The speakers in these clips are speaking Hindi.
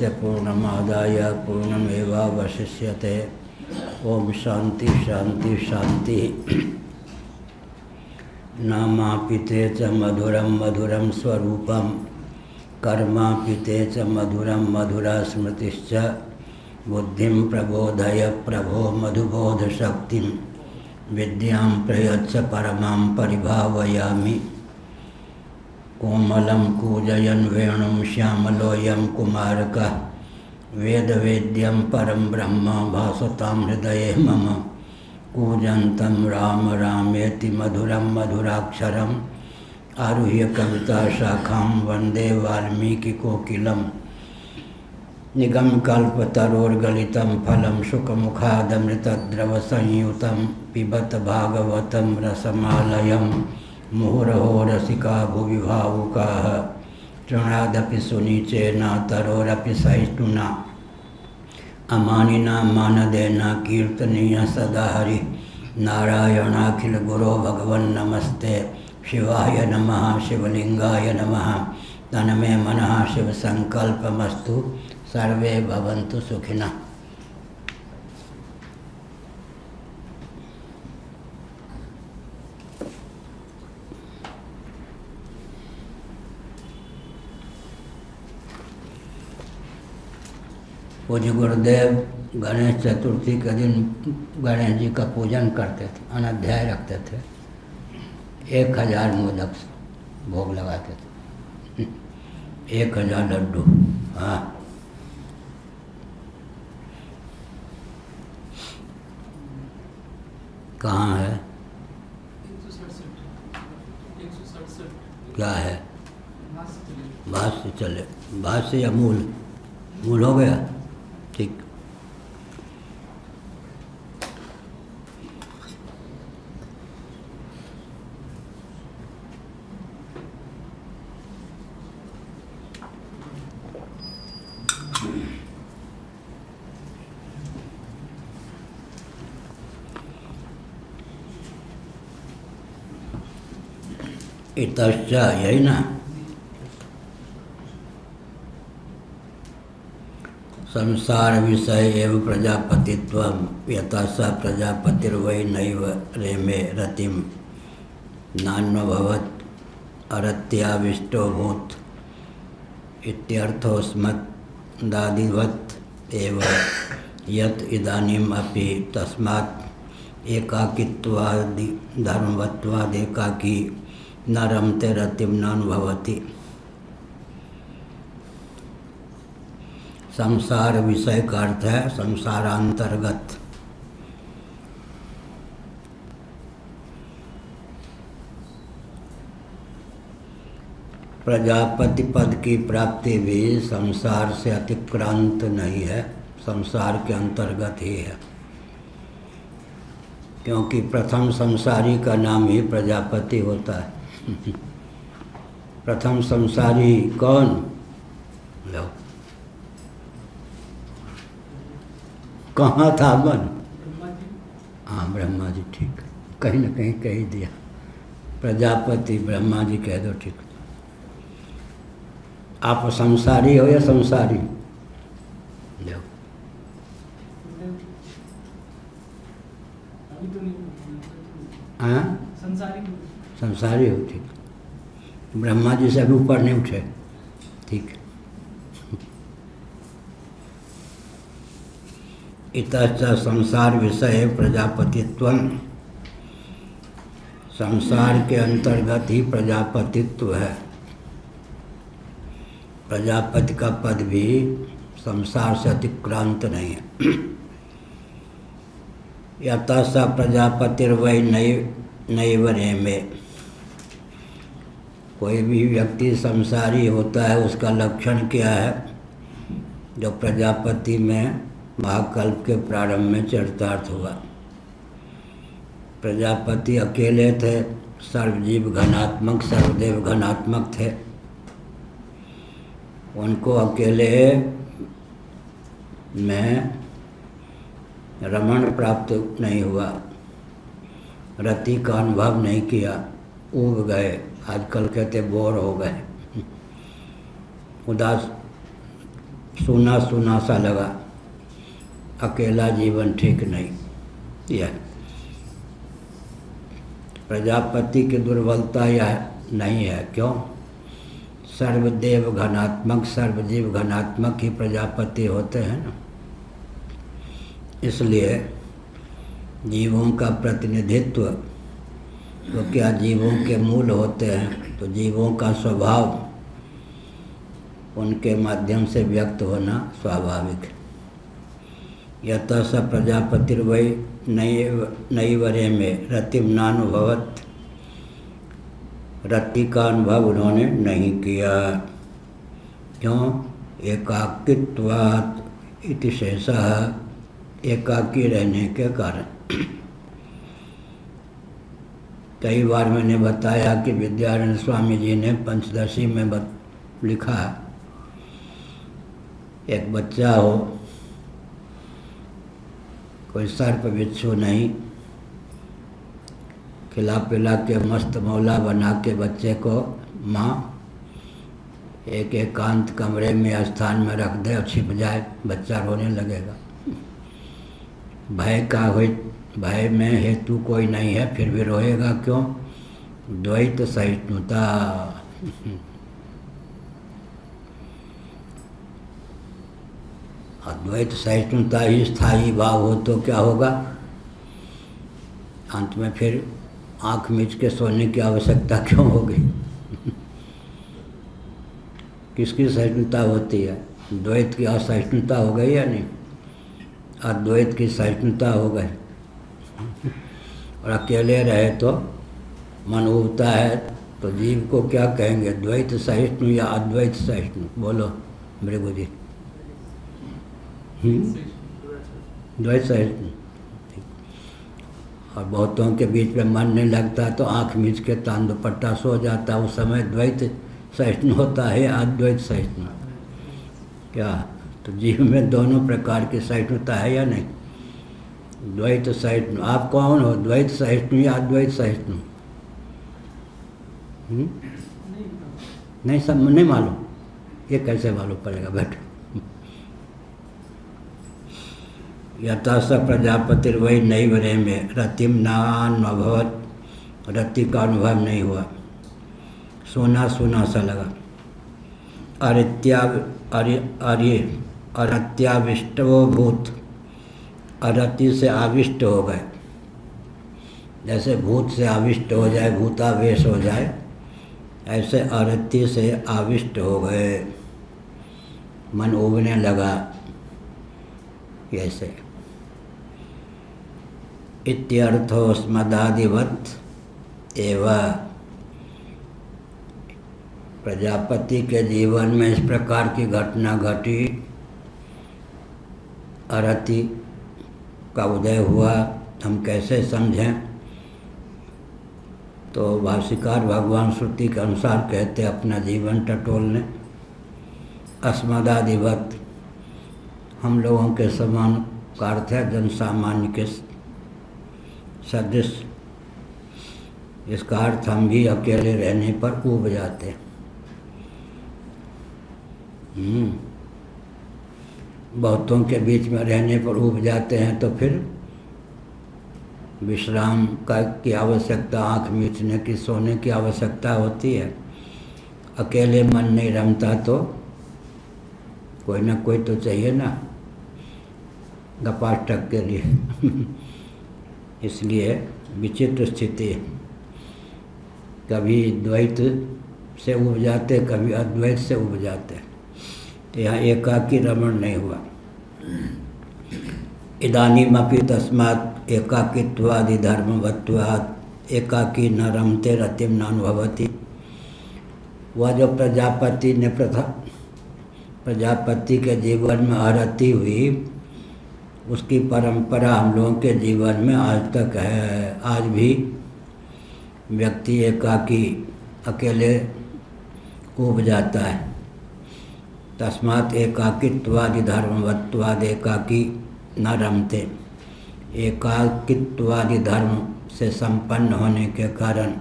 पूर्णस्य पूर्णमादाय पूर्णमेवावशिष्यते। ओम शांति शांति शांति। नामापिते च मधुरम मधुरम स्वरूपम कर्मापिते च मधुरम मधुरा स्मृतिश्च बुद्धिं प्रबोधय प्रभो मधुबोध शक्तिं विद्यां प्रयच्छ परमां परिभावयामि। कोमलं कूजयन् वेणुं श्यामलोऽयं कुमारकः वेदवेद्यं परं ब्रह्म भासतां हृदये मम। कूजन्तं राम रामेति मधुरं मधुराक्षरम् आरुह्य कविताशाखां वन्दे वाल्मीकिकोकिलम्। निगमकल्पतरोर्गलितं फलं शुकमुखादमृतद्रवसंयुतं पिबत भागवतं रसमालयं। मुहुरहो रसिका भुवि भावुकाः तृणादपि सुनीचेन तरोरपि सहिष्णुना। अमानिना मानदेना कीर्तनीय सदा हरि नारायणाखिल गुरो भगवन् नमस्ते। शिवाय नमः शिवलिंगाय नमः। तन्मे मनः शिव संकल्पमस्तु सर्वे भवन्तु सुखिनः। पूज्य गुरुदेव गणेश चतुर्थी के दिन गणेश जी का पूजन करते थे, अनाध्याय रखते थे, 1000 मोदक भोग लगाते थे, 1000 लड्डू। हाँ, कहाँ है? क्या है? भाष्य चले, भाष्य या मूल? मूल हो गया, ठीक। इतश्च यही ना, संसार विषय एव प्रजापतित्वं यथा स प्रजापतिर्वै नैव रेमे रतिं नान्वभवत् अरत्याविष्टो भूत् इत्यर्थोऽस्मदादिवत् एव यत् इदानीम् अपि तस्मात् एकाकित्वादि धर्मवत्वादेकाकी न रमते रतिं नानुभवति। संसार विषय का अर्थ है संसारांतर्गत। प्रजापति पद की प्राप्ति भी संसार से अतिक्रांत नहीं है, संसार के अंतर्गत ही है, क्योंकि प्रथम संसारी का नाम ही प्रजापति होता है। प्रथम संसारी कौन? लो, कहाँ था मन? हाँ, ब्रह्मा जी, ठीक, कहीं न कहीं कह ही दिया। प्रजापति ब्रह्मा जी कह दो, ठीक। आप संसारी हो या संसारी? लो, हाँ, संसारी हो, ठीक। ब्रह्मा जी से अभी ऊपर नहीं उठे, ठीक। इतश्च संसार विषय प्रजापतित्वं, संसार के अंतर्गत ही प्रजापतित्व है। प्रजापति का पद भी संसार से अतिक्रांत नहीं है। यथा स प्रजापतिर्वै नैव रेमे। कोई भी व्यक्ति संसारी होता है, उसका लक्षण क्या है? जो प्रजापति में महाकल्प के प्रारंभ में चरितार्थ हुआ। प्रजापति अकेले थे, सर्वजीव घनात्मक, सर्वदेव घनात्मक थे। उनको अकेले में रमण प्राप्त नहीं हुआ, रति का अनुभव नहीं किया, ऊब गए। आजकल कहते बोर हो गए, उदास सूना सूना सा लगा, अकेला जीवन ठीक नहीं। यह प्रजापति की दुर्बलता यह नहीं है। क्यों? सर्वदेव घनात्मक, सर्वजीव घनात्मक ही प्रजापति होते हैं ना। इसलिए जीवों का प्रतिनिधित्व तो क्या जीवों के मूल होते हैं, तो जीवों का स्वभाव उनके माध्यम से व्यक्त होना स्वाभाविक है। यतः स प्रजापतिर्वै नैवरे में रतिम नानुभवत, रति का अनुभव उन्होंने नहीं किया। क्यों? एकाकित्वात् इति शेषः, एकाकी रहने के कारण। कई बार मैंने बताया कि विद्यारण्य स्वामी जी ने पंचदशी में लिखा, एक बच्चा हो, कोई सर्प बिच्छू नहीं, खिला पिला के मस्त मौला बना के बच्चे को माँ एक एकांत कमरे में स्थान में रख दे और छिप जाए, बच्चा रोने लगेगा। भय का हो, भय में हेतु कोई नहीं है, फिर भी रोएगा क्यों? द्वैत सहिष्णुता। अद्वैत सहिष्णुता ही स्थायी भाव हो तो क्या होगा? अंत में फिर आँख मीच के सोने की आवश्यकता क्यों होगी? किसकी सहिष्णुता होती है? द्वैत की असहिष्णुता हो गई या नहीं? अद्वैत की सहिष्णुता हो गई। और अकेले रहे तो मन उबता है, तो जीव को क्या कहेंगे? द्वैत सहिष्णु या अद्वैत सहिष्णु? बोलो मृगु जी। द्वैत सहिष्णु। और बहुतों के बीच में मन नहीं लगता तो आँख मीच के तान दुपट्टा सो जाता, उस समय द्वैत सहिष्णु होता है, अद्वैत सहिष्णु। क्या? तो जीव में दोनों प्रकार की सहिष्णुता है या नहीं? द्वैत सहिष्णु। आप कौन हो? द्वैत सहिष्णु या अद्वैत सहिष्णु? नहीं, सब नहीं मालूम। ये कैसे मालूम पड़ेगा? बैठो। यथा स प्रजापतिर्वै नैवरे में रतिम नानुभवत, रति का अनुभव नहीं हुआ, सोना सोना सा लगा। अरत्याविष्टवो भूत, अरति से आविष्ट हो गए। जैसे भूत से आविष्ट हो जाए, भूतावेश हो जाए, ऐसे अरति से आविष्ट हो गए, मन उबने लगा। ऐसे इत्यर्थोस्मदादिवत् एव। प्रजापति के जीवन में इस प्रकार की घटना घटी, अरति का उदय हुआ। हम कैसे समझें? तो भाष्यकार भगवान श्रुति के अनुसार कहते अपना जीवन टटोलने। अस्मदादिवत्, हम लोगों के समान का अर्थ है जन सामान्य के सदृश। इसका अर्थ हम भी अकेले रहने पर ऊब जाते हैं। बहुतों के बीच में रहने पर ऊब जाते हैं, तो फिर विश्राम की आवश्यकता, आँख मीचने की, सोने की आवश्यकता होती है। अकेले मन नहीं रमता तो कोई ना कोई तो चाहिए ना गपाष्टक के लिए। इसलिए विचित्र स्थिति है, कभी द्वैत से उब जाते, कभी अद्वैत से उब जाते। तो यहाँ एकाकी रमण नहीं हुआ। इदानीमपि तस्मात् एकाकित्वादि धर्मवत्वात् एकाकी न रमते रतिम नानुभवति। वह जो प्रजापति ने प्रजापति के जीवन में आरती हुई, उसकी परंपरा हम लोगों के जीवन में आज तक है। आज भी व्यक्ति एकाकी, अकेले ऊब जाता है। तस्मात् एकाकित्वादि धर्मवत्वाद एकाकी न रमते। एकाकित्वादि धर्म से संपन्न होने के कारण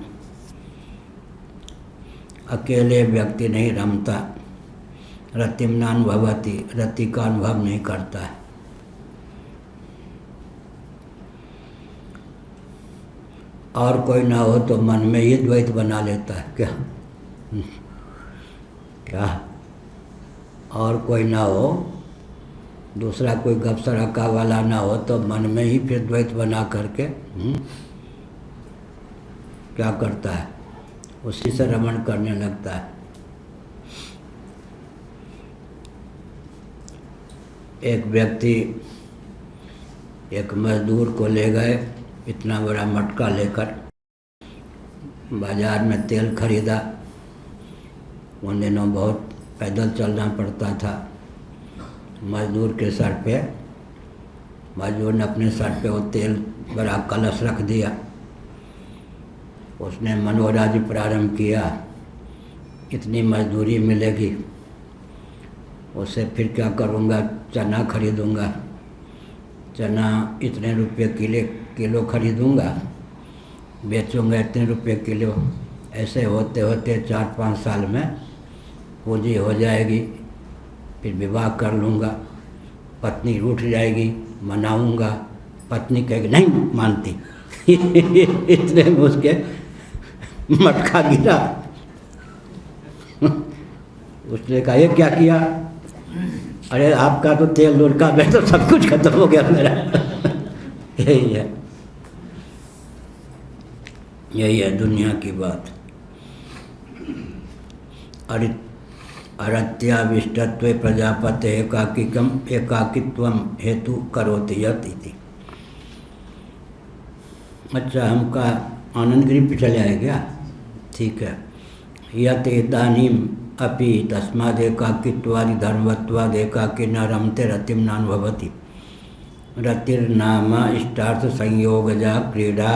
अकेले व्यक्ति नहीं रमता। रतिम्नानुभवति, रति का अनुभव नहीं करता है। और कोई ना हो तो मन में ही द्वैत बना लेता है। क्या क्या और कोई ना हो, दूसरा कोई गप सड़का वाला ना हो तो मन में ही फिर द्वैत बना करके क्या करता है, उसी से रमण करने लगता है। एक व्यक्ति एक मजदूर को ले गए, इतना बड़ा मटका लेकर बाजार में तेल खरीदा। उन दिनों बहुत पैदल चलना पड़ता था। मजदूर के सर पे, मजदूर ने अपने सर पे वो तेल बड़ा कलश रख दिया। उसने मनोराज्य प्रारंभ किया, इतनी मजदूरी मिलेगी, उससे फिर क्या करूँगा, चना खरीदूँगा, चना इतने रुपये किलो खरीदूँगा, बेचूँगा इतने रुपये किलो। ऐसे होते होते 4-5 साल में पूंजी हो जाएगी, फिर विवाह कर लूँगा, पत्नी रूठ जाएगी, मनाऊँगा, पत्नी कहेगी नहीं मानती। इतने में उसके मटका गिरा। उसने कहा ये क्या किया? अरे आपका तो तेल लुढ़का, मैं तो सब कुछ खत्म हो गया मेरा। यही है दुनिया की बात। अरत्याविष्टत्वे प्रजापते एकाकित्वम हेतु करोति यत् इति। अच्छा, हमका आनंदगिरी पे चले आए क्या? ठीक है। यत् इदानीम अपि तस्मादेकाकित्वादि धर्मत्वादेकाकी न रमते रतिम नानुभवति। रतिर्नाम इष्टार्थ संयोगजा क्रीड़ा।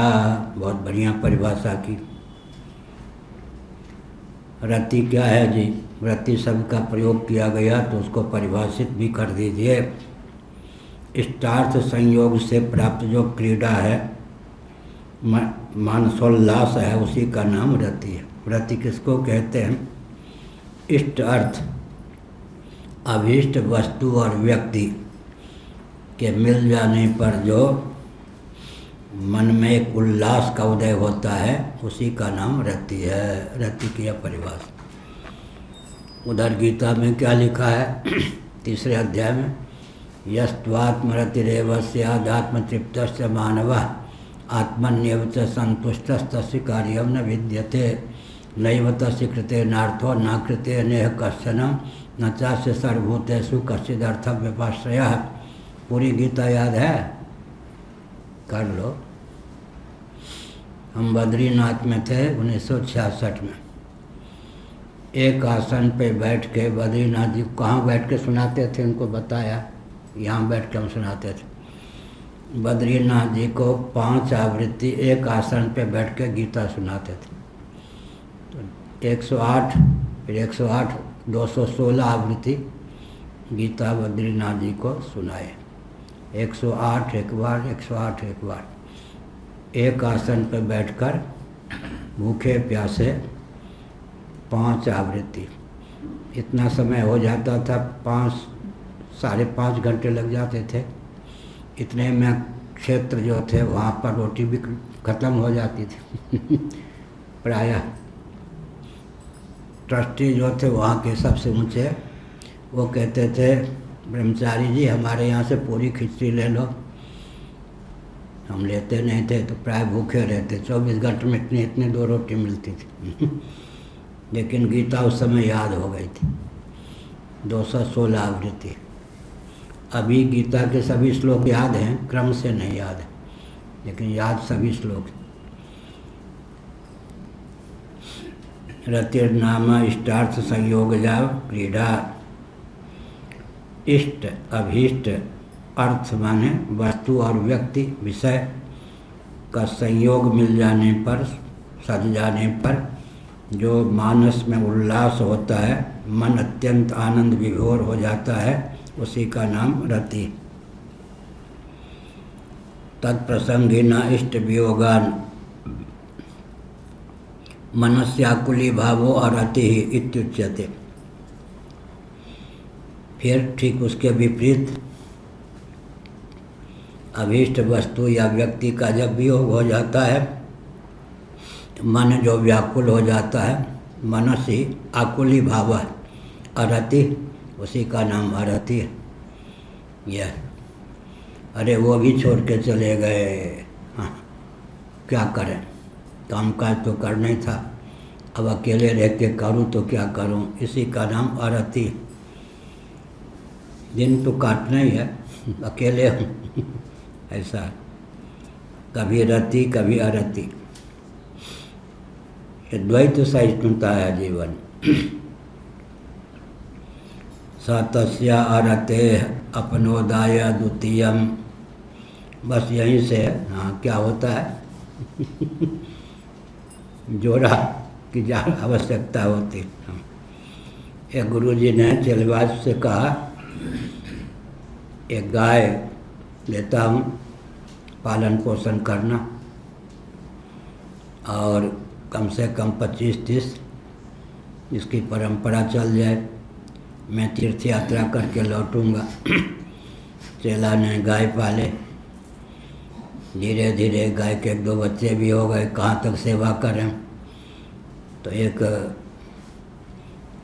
बहुत बढ़िया परिभाषा की। रति क्या है जी? रति शब्द का प्रयोग किया गया तो उसको परिभाषित भी कर दीजिए। इष्टार्थ संयोग से प्राप्त जो क्रीड़ा है, मानसोल्लास है, उसी का नाम रति है। रति किसको कहते हैं? इष्ट अर्थ, अभीष्ट वस्तु और व्यक्ति के मिल जाने पर जो मन में एक उल्लास का उदय होता है, उसी का नाम रति है। रति की परिभाषा उधर गीता में क्या लिखा है? 3 अध्याय में, यस्त्वात्मरतिरेव स्यादात्म तृप्तश्च मानवः आत्मन्येव च संतुष्टस्तस्य कार्यं न विद्यते नैव तस्य कृते नार्थो न कृते नेह कश्चन न चास्य सर्वभूतेषु कश्चिदर्थ व्यपाश्रयः। पूरी गीता याद है? कर लो। हम बद्रीनाथ में थे 1966 में। एक आसन पे बैठ के बद्रीनाथ जी कहाँ बैठ के सुनाते थे, उनको बताया, यहाँ बैठ के हम सुनाते थे। बद्रीनाथ जी को 5 आवृत्ति एक आसन पे बैठ के गीता सुनाते थे। तो 108, फिर 108, 216 आवृत्ति गीता बद्रीनाथ जी को सुनाए। 108 एक बार, 108 एक बार, एक आसन पर बैठकर भूखे प्यासे 5 आवृत्ति। इतना समय हो जाता था, 5 - 5.5 घंटे लग जाते थे। इतने में क्षेत्र जो थे वहाँ पर रोटी भी खत्म हो जाती थी। प्रायः ट्रस्टी जो थे वहाँ के सबसे ऊँचे, वो कहते थे ब्रह्मचारी जी हमारे यहाँ से पूरी खिचड़ी ले लो। हम लेते नहीं थे तो प्राय भूखे रहते। 24 घंटे में इतनी 2 रोटी मिलती थी। लेकिन गीता उस समय याद हो गई थी। 216 आवृत्ति। अभी गीता के सभी श्लोक याद हैं, क्रम से नहीं याद है, लेकिन याद सभी श्लोक। रतिर्नाम इष्टार्थ संयोगजा क्रीड़ा। इष्ट, अभीष्ट, अर्थ माने वस्तु और व्यक्ति, विषय का संयोग मिल जाने पर, सज जाने पर जो मानस में उल्लास होता है, मन अत्यंत आनंद विभोर हो जाता है, उसी का नाम रति। तत्प्रसंगिना इष्ट वियोगान मनस्याकुली भावो अरति इत्युच्यते। फिर ठीक उसके विपरीत अभीष्ट वस्तु या व्यक्ति का जब वियोग हो जाता है तो मन जो व्याकुल हो जाता है, मनसी आकुली भाव अरति, उसी का नाम अरति है। यह अरे वो भी छोड़ के चले गए, हाँ क्या करें, काम काज तो करना ही था, अब अकेले रह के करूँ तो क्या करूँ, इसी का नाम अरति। दिन तो काटना ही है, अकेले हूँ ऐसा, कभी रति कभी अरति, ये द्वैत सहिष्णुता है जीवन। स तस्या अरते अपनोदाय द्वितीयम, बस यहीं से हाँ क्या होता है जोड़ा की जा आवश्यकता होती। एक गुरुजी ने चेलवाज से कहा, एक गाय देता हूँ, पालन पोषण करना, और कम से कम 25-30 इसकी परंपरा चल जाए, मैं तीर्थ यात्रा करके लौटूंगा। चेला ने गाय पाले, धीरे धीरे गाय के 1-2 बच्चे भी हो गए, कहाँ तक सेवा करें। तो एक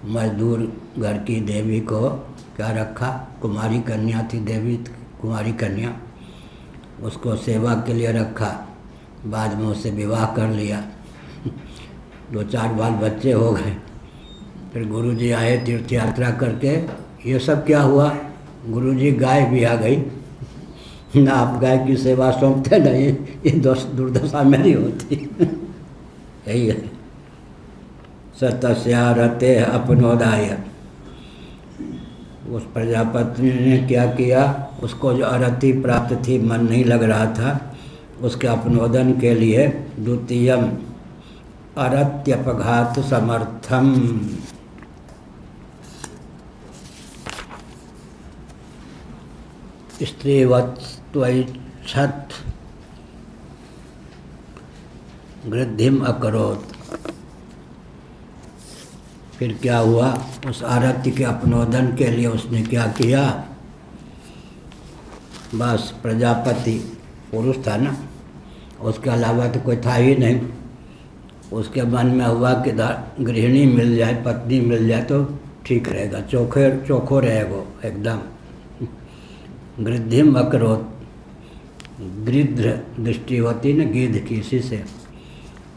मजदूर घर की देवी को क्या रखा, कुमारी कन्या थी देवी, कुमारी कन्या, उसको सेवा के लिए रखा। बाद में उससे विवाह कर लिया, 2-4 बाल बच्चे हो गए। फिर गुरुजी आए तीर्थ यात्रा करके, ये सब क्या हुआ? गुरुजी गाय भी आ गई ना, आप गाय की सेवा सौंपते नहीं, ये दुर्दशा मेरी होती यही है। सतस्या रते अपनोदाय, उस प्रजापति ने क्या किया, उसको जो अरति प्राप्त थी, मन नहीं लग रहा था, उसके अपनोदन के लिए द्वितीयम अरत्यपघात समर्थम, स्त्रीवत्त्वैच्छत् वृद्धिम अकरोत्। फिर क्या हुआ, उस आरत्य के अपनोदन के लिए उसने क्या किया, बस प्रजापति पुरुष था ना, उसके अलावा तो कोई था ही नहीं। उसके मन में हुआ कि गृहिणी मिल जाए, पत्नी मिल जाए तो ठीक रहेगा, चोखो रहेगा एकदम। गृद्धिम अकरोत्, गृध्र दृष्टि होती न गिद्ध की, इसी से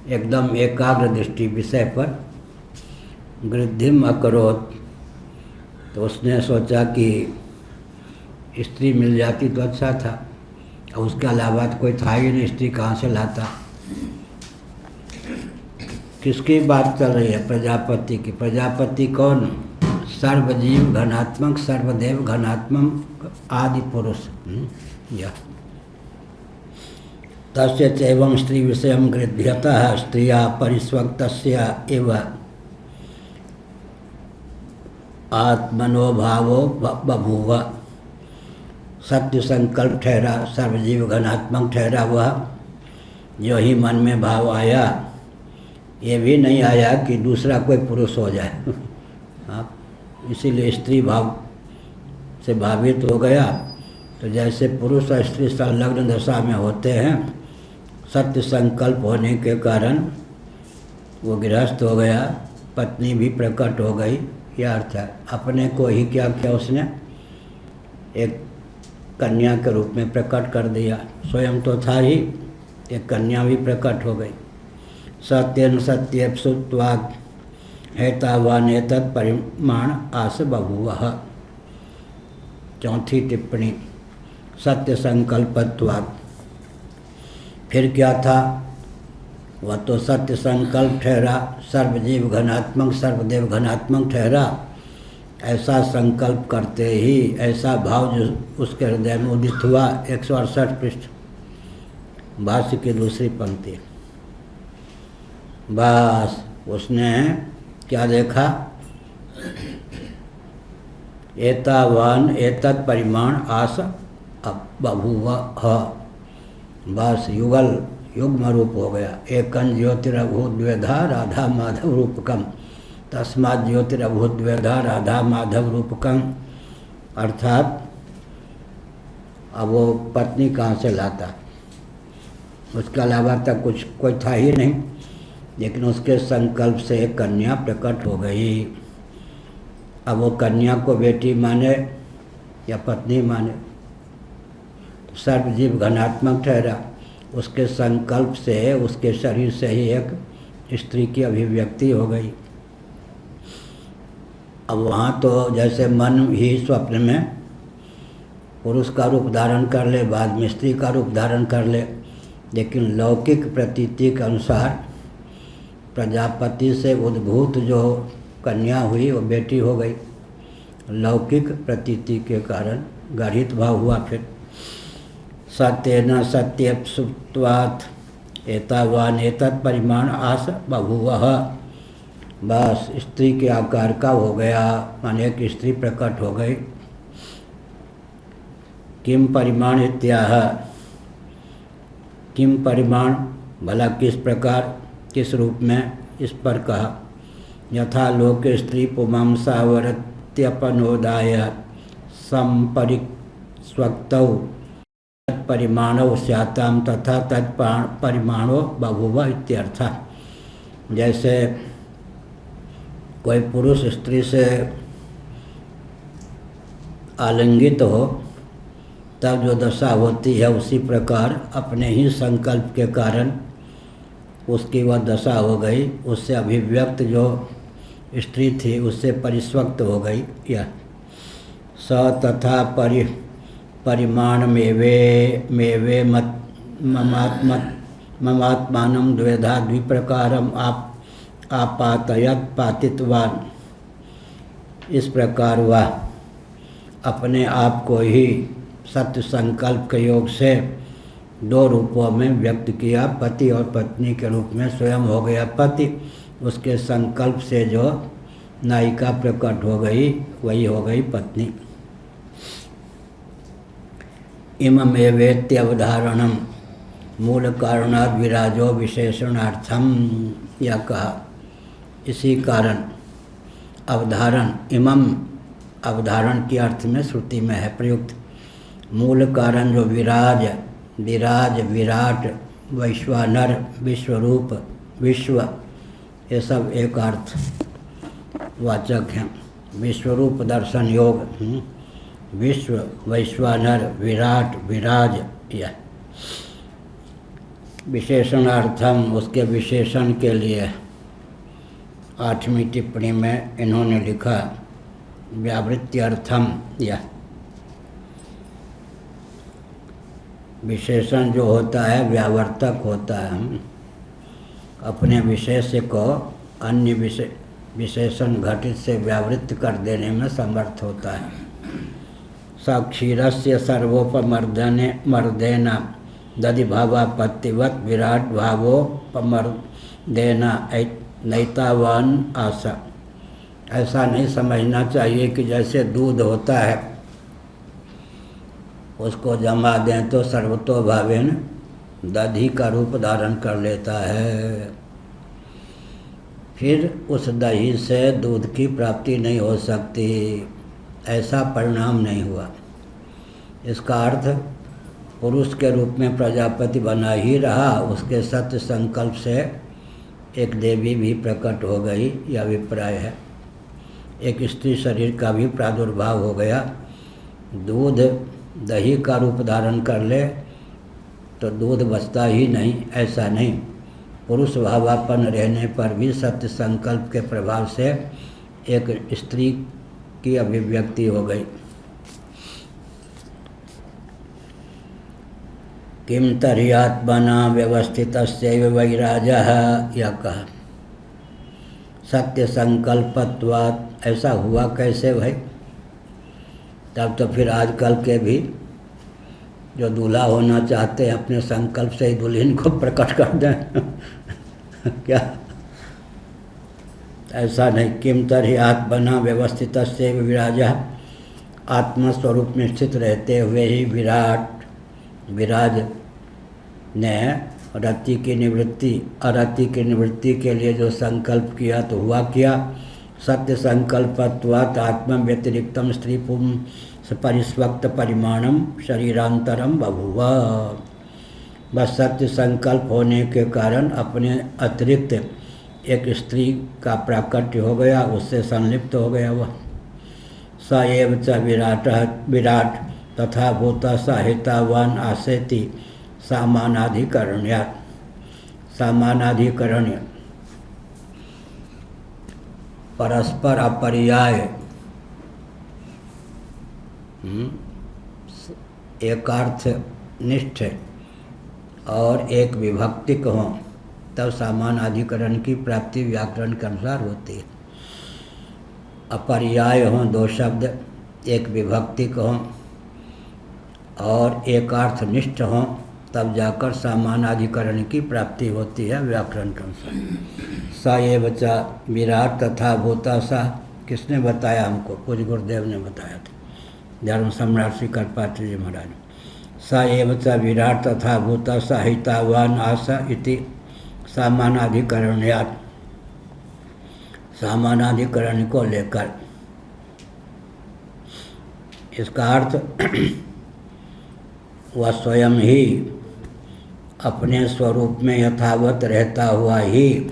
एकदम एकाग्र दृष्टि विषय पर। गृद्धिम अकरोत्, तो उसने सोचा कि स्त्री मिल जाती तो अच्छा था, और उसके अलावा तो कोई था ही नहीं, स्त्री कहाँ से लाता। किसकी बात चल रही है? प्रजापति की। प्रजापति कौन? सर्वजीव घनात्मक, सर्वदेव घनात्मक आदि पुरुष। यह तस्य चैवं स्त्री विषयं गृध्यतः स्त्रिया परिस्वक्तस्य एव आत्मनोभावो बभूव। सत्य संकल्प ठहरा, सर्वजीव घनात्मक ठहरा वह, जो ही मन में भाव आया, ये भी नहीं आया कि दूसरा कोई पुरुष हो जाए हाँ, इसीलिए स्त्री भाव से भावित हो गया। तो जैसे पुरुष और स्त्री संलग्न दशा में होते हैं, सत्य संकल्प होने के कारण वो गृहस्थ हो गया, पत्नी भी प्रकट हो गई। यह अर्थ है। अपने को ही क्या किया उसने, एक कन्या के रूप में प्रकट कर दिया। स्वयं तो था ही, एक कन्या भी प्रकट हो गई। सत्यन सत्य सुत्वात् हेतावान एतत् परिमाण आस बभूवः। चौथी टिप्पणी, सत्य संकल्पत्वात्। फिर क्या था, वह तो सत्य संकल्प ठहरा, सर्वजीव घनात्मक सर्वदेव घनात्मक ठहरा। ऐसा संकल्प करते ही ऐसा भाव जो उसके हृदय में उदित हुआ। 168 पृष्ठ, भाष्य की दूसरी पंक्ति। बस उसने क्या देखा, एतावान एतत् परिमाण आस बभूवः। बस युगल युग्म रूप हो गया। एकं ज्योतिरभूत द्वेधा राधा माधव रूपकम, तस्मात् ज्योतिरभूत द्वेधा राधा माधव रूपकम। अर्थात अब वो पत्नी कहाँ से लाता, उसके अलावा तक कुछ कोई था ही नहीं, लेकिन उसके संकल्प से एक कन्या प्रकट हो गई। अब वो कन्या को बेटी माने या पत्नी माने, तो सर्वजीव घनात्मक ठहरा। उसके संकल्प से, उसके शरीर से ही एक स्त्री की अभिव्यक्ति हो गई। अब वहाँ तो जैसे मन ही स्वप्न में पुरुष का रूप धारण कर ले, बाद में स्त्री का रूप धारण कर ले, लेकिन लौकिक प्रतीति के अनुसार प्रजापति से उद्भूत जो कन्या हुई वो बेटी हो गई। लौकिक प्रतीति के कारण गढ़ित भाव हुआ। फिर सत्येन सत्य सुप्त्वात् एतावान एतत् परिमाण आस बभूवः, बस स्त्री के आकार का हो गया, माने एक स्त्री प्रकट हो गई। किम परिमाण इत्याह, किम परिमाण भला किस प्रकार, किस रूप में, इस पर कहा। यथा लोक स्त्री पुमांसावरत्यपनोदाय संपरिस्वक्तौ तत्परिमाणो स्याताम तथा तत्परिमाणो बभूव इत्यर्थः। जैसे कोई पुरुष स्त्री से आलिंगित हो तब जो दशा होती है, उसी प्रकार अपने ही संकल्प के कारण उसकी वह दशा हो गई। उससे अभिव्यक्त जो स्त्री थी उससे परिस्वक्त हो गई। यह स तथा परिमाण मेवे ममात्मानं द्वेधा द्विप्रकारम आपातयत पातित्वान। इस प्रकार वह अपने आप को ही सत्य संकल्प के योग से दो रूपों में व्यक्त किया, पति और पत्नी के रूप में स्वयं हो गया पति। उसके संकल्प से जो नायिका प्रकट हो गई वही हो गई पत्नी। इममेवेत्यवधारणम मूल कारणात् विराजो विशेषणार्थम, यह कहा। इसी कारण अवधारण, इमम अवधारण के अर्थ में श्रुति में है प्रयुक्त। मूल कारण जो विराज, विराट, वैश्वानर, विश्वरूप, विश्व, ये सब एक अर्थ वाचक हैं। विश्वरूप दर्शन योग, विश्व, वैश्वानर, विराट, विराज, यह विशेषणार्थम, उसके विशेषण के लिए 8वीं टिप्पणी में इन्होंने लिखा व्यावृत्त्यर्थम। यह विशेषण जो होता है व्यावर्तक होता है, अपने विशेष्य को अन्य विशेषण घटित से व्यावृत्त कर देने में समर्थ होता है। क्षीरस्य सर्वोपमर्देन दधिभावापत्तिवत विराट भावोपमर्देन नैतावान आशा। ऐसा नहीं समझना चाहिए कि जैसे दूध होता है उसको जमा दें तो सर्वतोभावेन दधी का रूप धारण कर लेता है, फिर उस दही से दूध की प्राप्ति नहीं हो सकती। ऐसा परिणाम नहीं हुआ। इसका अर्थ पुरुष के रूप में प्रजापति बना ही रहा, उसके सत्य संकल्प से एक देवी भी प्रकट हो गई, यह अभिप्राय है। एक स्त्री शरीर का भी प्रादुर्भाव हो गया। दूध दही का रूप धारण कर ले तो दूध बचता ही नहीं, ऐसा नहीं। पुरुष भावापन्न रहने पर भी सत्य संकल्प के प्रभाव से एक स्त्री की अभिव्यक्ति हो गई। किम तर्हि आत्मना व्यवस्थितस्यैव वैराजः, यह कहा। सत्य संकल्पत्वात्, ऐसा हुआ कैसे भाई? तब तो फिर आजकल के भी जो दूल्हा होना चाहते हैं अपने संकल्प से ही दुल्हन को प्रकट कर दें क्या? ऐसा नहीं। किम तर्हि आत्मना व्यवस्थितस्यैव विराजः, आत्मस्वरूप में स्थित रहते हुए ही विराज ने रति की निवृत्ति के लिए जो संकल्प किया तो हुआ क्या? सत्य संकल्पत्वात् आत्म व्यतिरिक्तम स्त्री परिस्वक्त परिमाणम शरीरांतरम बभुव। बस सत्य संकल्प होने के कारण अपने अतिरिक्त एक स्त्री का प्राकट्य हो गया, उससे संलिप्त हो गया वह। स एव च विराट तथा भूत साहितावान आसेति सामानाधिकरण्यात्। सामानाधिकरण्य परस्पर अपर्याय एकार्थ निष्ठ और एक विभक्तिक हों तब सामानाधिकरण की प्राप्ति व्याकरण के अनुसार होती है। अपर्याय हों दो शब्द, एक विभक्तिक हों और एकार्थ निष्ठ हों तब जाकर सामानाधिकरण की प्राप्ति होती है व्याकरण के अनुसार। स एव च विराट तथा भूता सा किसने बताया हमको? पूज्य गुरुदेव ने बताया था, धर्म सम्राट श्री कर्पात्री जी महाराज। स एव च विराट तथा भूता साहितावान आस इति सामानाधिकरण्यात्। सामानाधिकरण को लेकर इसका अर्थ वह स्वयं ही अपने स्वरूप में यथावत रहता हुआ ही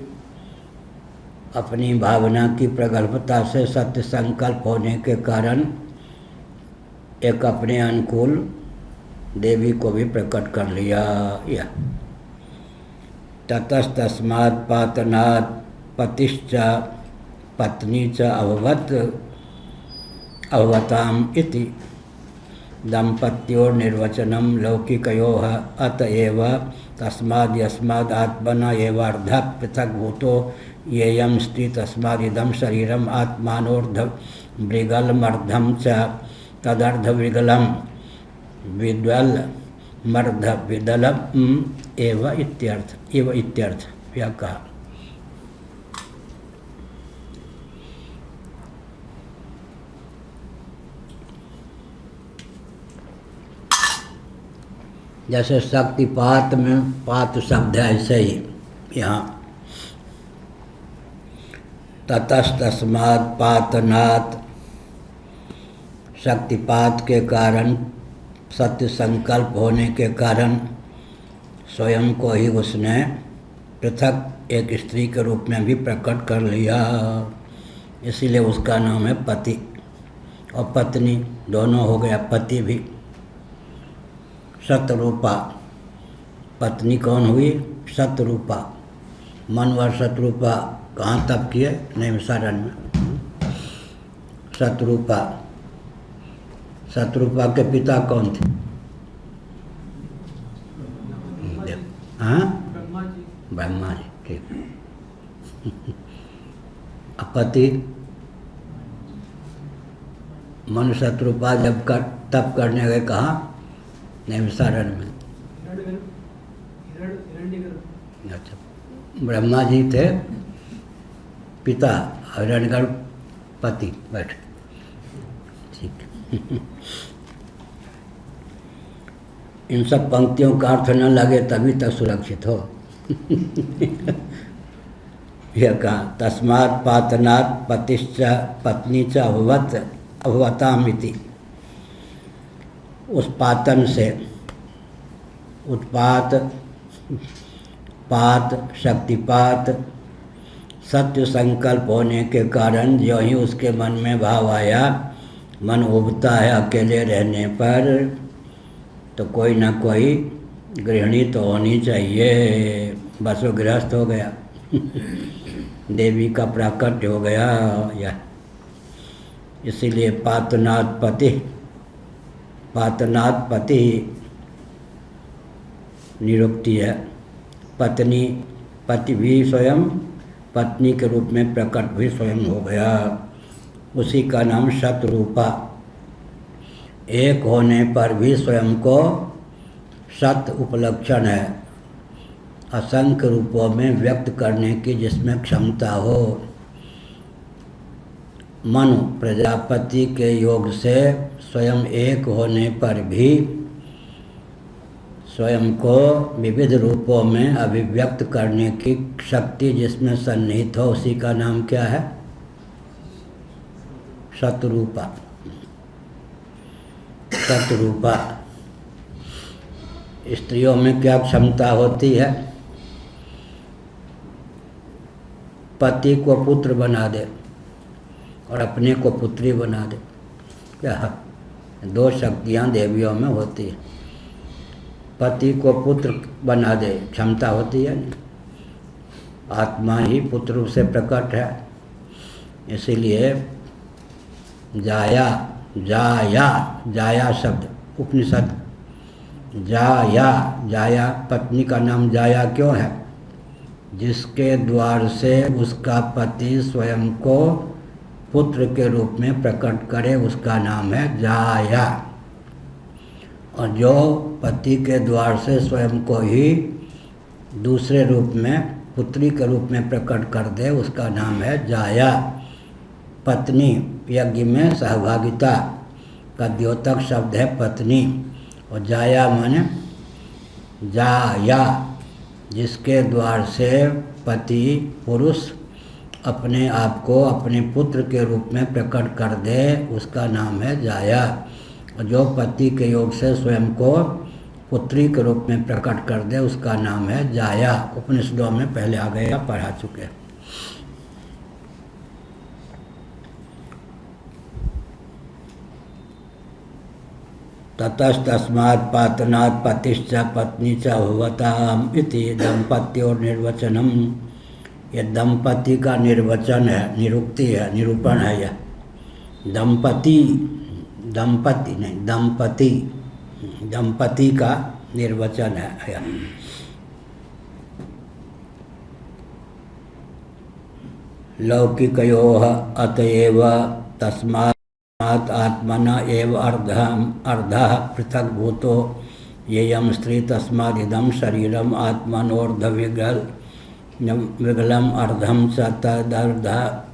अपनी भावना की प्रगल्भता से सत्य संकल्प होने के कारण एक अपने अनुकूल देवी को भी प्रकट कर लिया। या ततस्तस्मात् पातनात् पतिश्च पत्नी च अभवताम् इति दंपत्योर्निर्वचनम लौकिकयोः अतएव तस्माद् यस्माद् आत्मना एवार्धः पृथग्भूतो येयं स्त्री तस्मादिदं शरीरम् आत्मानोर्धवृगलमर्धं च तदर्धवृगलं विद्वलमर्धविदलम् एव इत्यर्थ यह कहा। जैसे शक्तिपात में पात शब्द है, ऐसे ही यहाँ ततस्तस्मात् पातनात् शक्तिपात के कारण सत्य संकल्प होने के कारण स्वयं को ही उसने पृथक एक स्त्री के रूप में भी प्रकट कर लिया, इसीलिए उसका नाम है पति और पत्नी दोनों हो गया। पति भी शतरूपा, पत्नी कौन हुई? शतरूपा। मनवर शतरूपा कहाँ तप किए? नैमिषारण्य में। शतरूपा, शतरूपा के पिता कौन थे? हाँ, ब्रह्मा जी। ठीक। पति मनु शतरूपा जब तप करने गए कहाँ? नैमिषारण्य में। अच्छा, ब्रह्मा जी थे पिता, हिरण्यगर्भ पति। बैठ। ठीक। इन सब पंक्तियों का अर्थ न लगे तभी तक सुरक्षित हो। यह कहा तस्मात् पातनात् पतिश्च पत्नी च अभवतामिति। उस पातन से उत्पात, पात, शक्तिपात, सत्य संकल्प होने के कारण जो ही उसके मन में भाव आया, मन उबता है अकेले रहने पर, तो कोई ना कोई गृहिणी तो होनी चाहिए। बस वो गृहस्थ हो गया। देवी का प्राकट्य हो गया। या इसीलिए पातनात् पति, पातनात् पति निरुक्ति है। पत्नी, पति भी स्वयं पत्नी के रूप में प्रकट भी स्वयं हो गया। उसी का नाम शतरूपा। एक होने पर भी स्वयं को शत उपलक्षण है, असंख्य रूपों में व्यक्त करने की जिसमें क्षमता हो। मनु प्रजापति के योग से स्वयं एक होने पर भी स्वयं को विविध रूपों में अभिव्यक्त करने की शक्ति जिसमें सन्निहित हो, उसी का नाम क्या है? शतरूपा। तत्रूपा। स्त्रियों में क्या क्षमता होती है? पति को पुत्र बना दे और अपने को पुत्री बना दे। क्या दो शक्तियाँ देवियों में होती है। पति को पुत्र बना दे क्षमता होती है, आत्मा ही पुत्र रूप से प्रकट है। इसीलिए जाया जाया जाया शब्द उपनिषद जाया जाया पत्नी का नाम जाया क्यों है? जिसके द्वार से उसका पति स्वयं को पुत्र के रूप में प्रकट करे उसका नाम है जाया। और जो पति के द्वार से स्वयं को ही दूसरे रूप में पुत्री के रूप में प्रकट कर दे उसका नाम है जाया। पत्नी यज्ञ में सहभागिता का द्योतक शब्द है पत्नी, और जाया माने जाया जिसके द्वार से पति पुरुष अपने आप को अपने पुत्र के रूप में प्रकट कर दे उसका नाम है जाया। और जो पति के योग से स्वयं को पुत्री के रूप में प्रकट कर दे उसका नाम है जाया। उपनिषदों में पहले आ गए पढ़ा चुके। ततस्तस्मात् पातनात् पतिश्च पत्नी च भवताम् इति दंपत्योर निर्वचनम। यह दंपति का निर्वचन है, निरुक्ति है, निरूपण है। यह दंपति दंपति नहीं दंपति दंपति का निर्वचन है। लौकिकयोः अतएव तस्मात् आत्मना एव अर्धः पृथक् भूतो येयं स्त्री तस्मादिदं शरीरम आत्मनोर्धविगलम् अर्धं च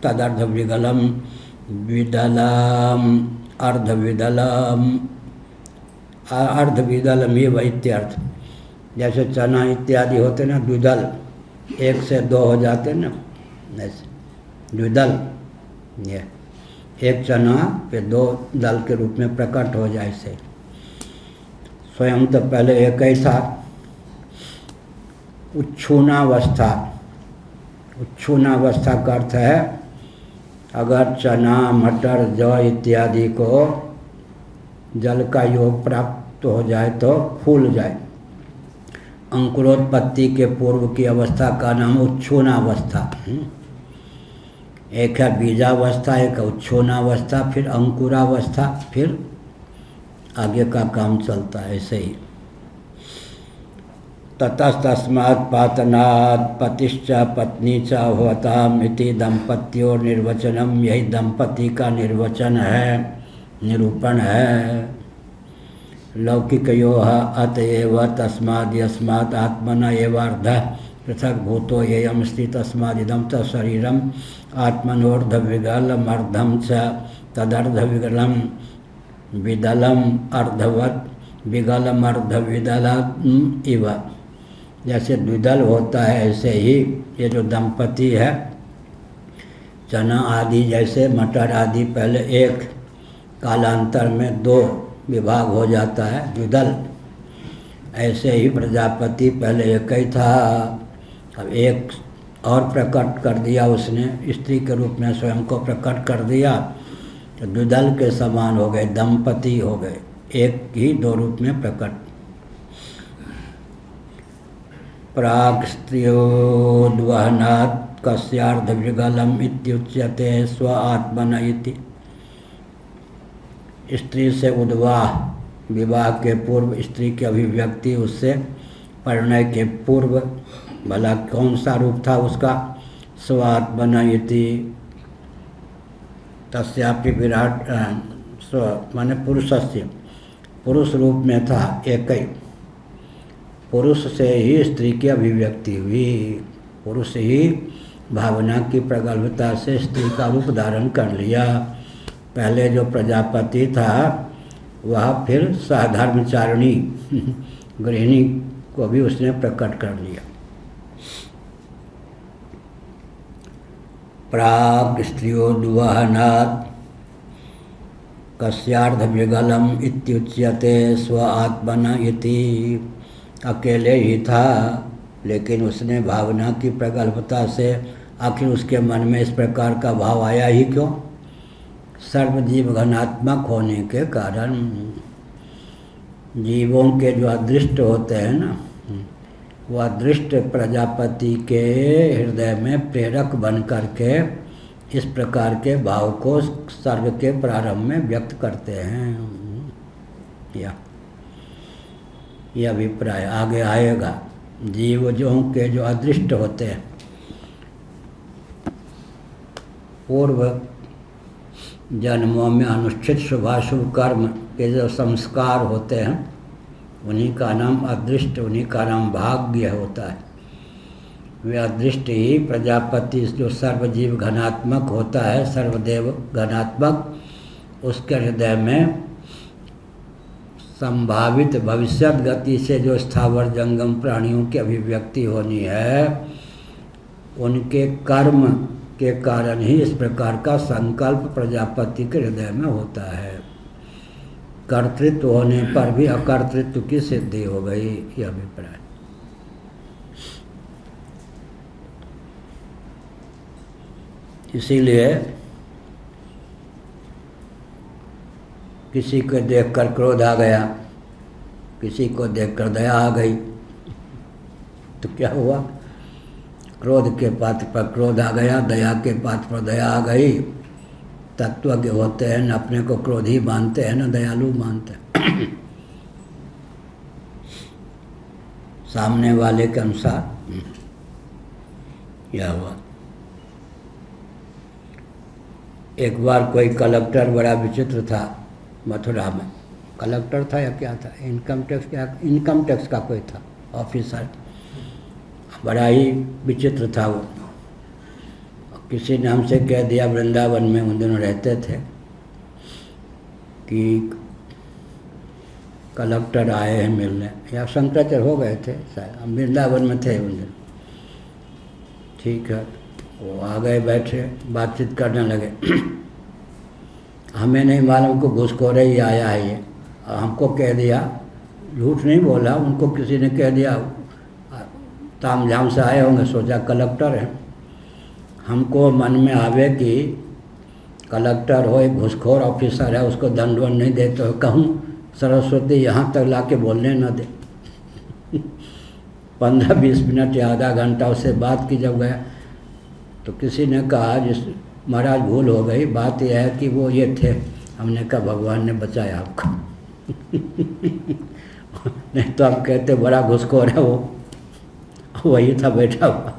तदर्धविगलं विदलम् अर्धविदलमेव इत्यर्थ। जैसे चना इत्यादि होते ना द्विदल, एक से दो हो जाते ना, ऐसे द्विदल। ये एक चना पे दो दल के रूप में प्रकट हो जाए से। स्वयं तो पहले एक ही था। उच्छूनावस्था, उच्छूनावस्था का अर्थ है अगर चना मटर जौ इत्यादि को जल का योग प्राप्त हो जाए तो फूल जाए। अंकुरोत्पत्ति के पूर्व की अवस्था का नाम उच्छूनावस्था। एक है बीजावस्था, एक है उच्छूनावस्था, फिर अंकुरावस्था, फिर आगे का काम चलता है ऐसे ही। ततस्तस्मात् पातनात् पतिश्च पत्नी च भवताम् इति दंपत्योर निर्वचनम। यही दंपति का निर्वचन है, निरूपण है। लौकिकयोः अतएव तस्माद् यस्मात् आत्मना एव अर्धः पृथक् भूतो येयं स्त्री तस्मादिदं च शरीरम आत्मनोर्धविगलमर्धं च तदर्धविगलं विदलम अर्धवत् विगलमर्धविदलम् इव। जैसे द्विदल होता है ऐसे ही ये जो दंपति है, चना आदि जैसे मटर आदि पहले एक, कालांतर में दो विभाग हो जाता है द्विदल। ऐसे ही प्रजापति पहले एक ही था, अब एक और प्रकट कर दिया उसने, स्त्री के रूप में स्वयं को प्रकट कर दिया तो द्विदल के समान हो गए, दंपति हो गए, एक ही दो रूप में प्रकट। प्राक् स्त्रियोद्वहनात् कस्यार्धविगलम् इत्युच्यते स्व आत्मन इति। स्त्री से उद्वाह, विवाह के पूर्व स्त्री की अभिव्यक्ति, उससे परिणय के पूर्व भला कौन सा रूप था उसका? स्व आत्मन इति। तस्यापि विराट स्व माने पुरुषस्य, पुरुष रूप में था एक ही। पुरुष से ही स्त्री की अभिव्यक्ति हुई, पुरुष ही भावना की प्रगल्भता से स्त्री का रूप धारण कर लिया। पहले जो प्रजापति था वह फिर साधर्मचारिणी गृहिणी को भी उसने प्रकट कर लिया। प्राग स्त्रियोद्वहनात् कस्यार्धविगलम इत्युच्यते स्व आत्मना इति। अकेले ही था, लेकिन उसने भावना की प्रगल्भता से आखिर उसके मन में इस प्रकार का भाव आया ही क्यों? सर्वजीव घनात्मक होने के कारण। जीवों के जो अदृष्ट होते हैं ना, वो अदृष्ट प्रजापति के हृदय में प्रेरक बन करके इस प्रकार के भाव को सर्ग के प्रारंभ में व्यक्त करते हैं। यह अभिप्राय आगे आएगा। जीवों के जो अदृष्ट होते हैं, पूर्व जन्मों में अनुष्ठित शुभाशुभ कर्म के जो संस्कार होते हैं, उन्हीं का नाम अदृष्ट, उन्हीं का नाम भाग्य होता है। वे अदृष्ट ही प्रजापति जो सर्वजीव घनात्मक होता है, सर्वदेव घनात्मक, उसके हृदय में संभावित भविष्यत गति से जो स्थावर जंगम प्राणियों की अभिव्यक्ति होनी है, उनके कर्म के कारण ही इस प्रकार का संकल्प प्रजापति के हृदय में होता है। कर्तृत्व होने पर भी अकर्तृत्व की सिद्धि हो गई, यह अभिप्राय। इसीलिए किसी को देखकर क्रोध आ गया, किसी को देखकर दया आ गई, तो क्या हुआ? क्रोध के पात्र पर क्रोध आ गया, दया के पात्र पर दया आ गई। तत्वज्ञ होते हैं न अपने को क्रोधी मानते हैं न दयालु मानते हैं। सामने वाले के अनुसार यह हुआ। एक बार कोई कलेक्टर बड़ा विचित्र था मथुरा में। कलेक्टर था या क्या था, इनकम टैक्स का कोई था ऑफिसर, बड़ा ही विचित्र था वो। किसी ने हमसे कह दिया, वृंदावन में उन दिनों रहते थे, कि कलेक्टर आए हैं मिलने, या शंकराचार्य हो गए थे शायद, हम वृंदावन में थे उन दिन। ठीक है, वो आ गए, बैठे, बातचीत करने लगे। हमें नहीं मालूम को घूसखोरे ही आया है ये, हमको कह दिया, झूठ नहीं बोला, उनको किसी ने कह दिया, तामझाम से आए होंगे, सोचा कलेक्टर है। हमको मन में आवे कि कलेक्टर हो, एक घूसखोर ऑफिसर है, उसको दंडवत नहीं देते हो, कहूँ सरस्वती यहाँ तक लाके बोलने न दे। 15-20 मिनट या आधा घंटा उससे बात की। जब गया तो किसी ने कहा, जिस महाराज भूल हो गई, बात यह है कि वो ये थे। हमने कहा भगवान ने बचाया आपको। नहीं तो आप कहते बड़ा घूसखोर है वो, वही था बैठा हुआ।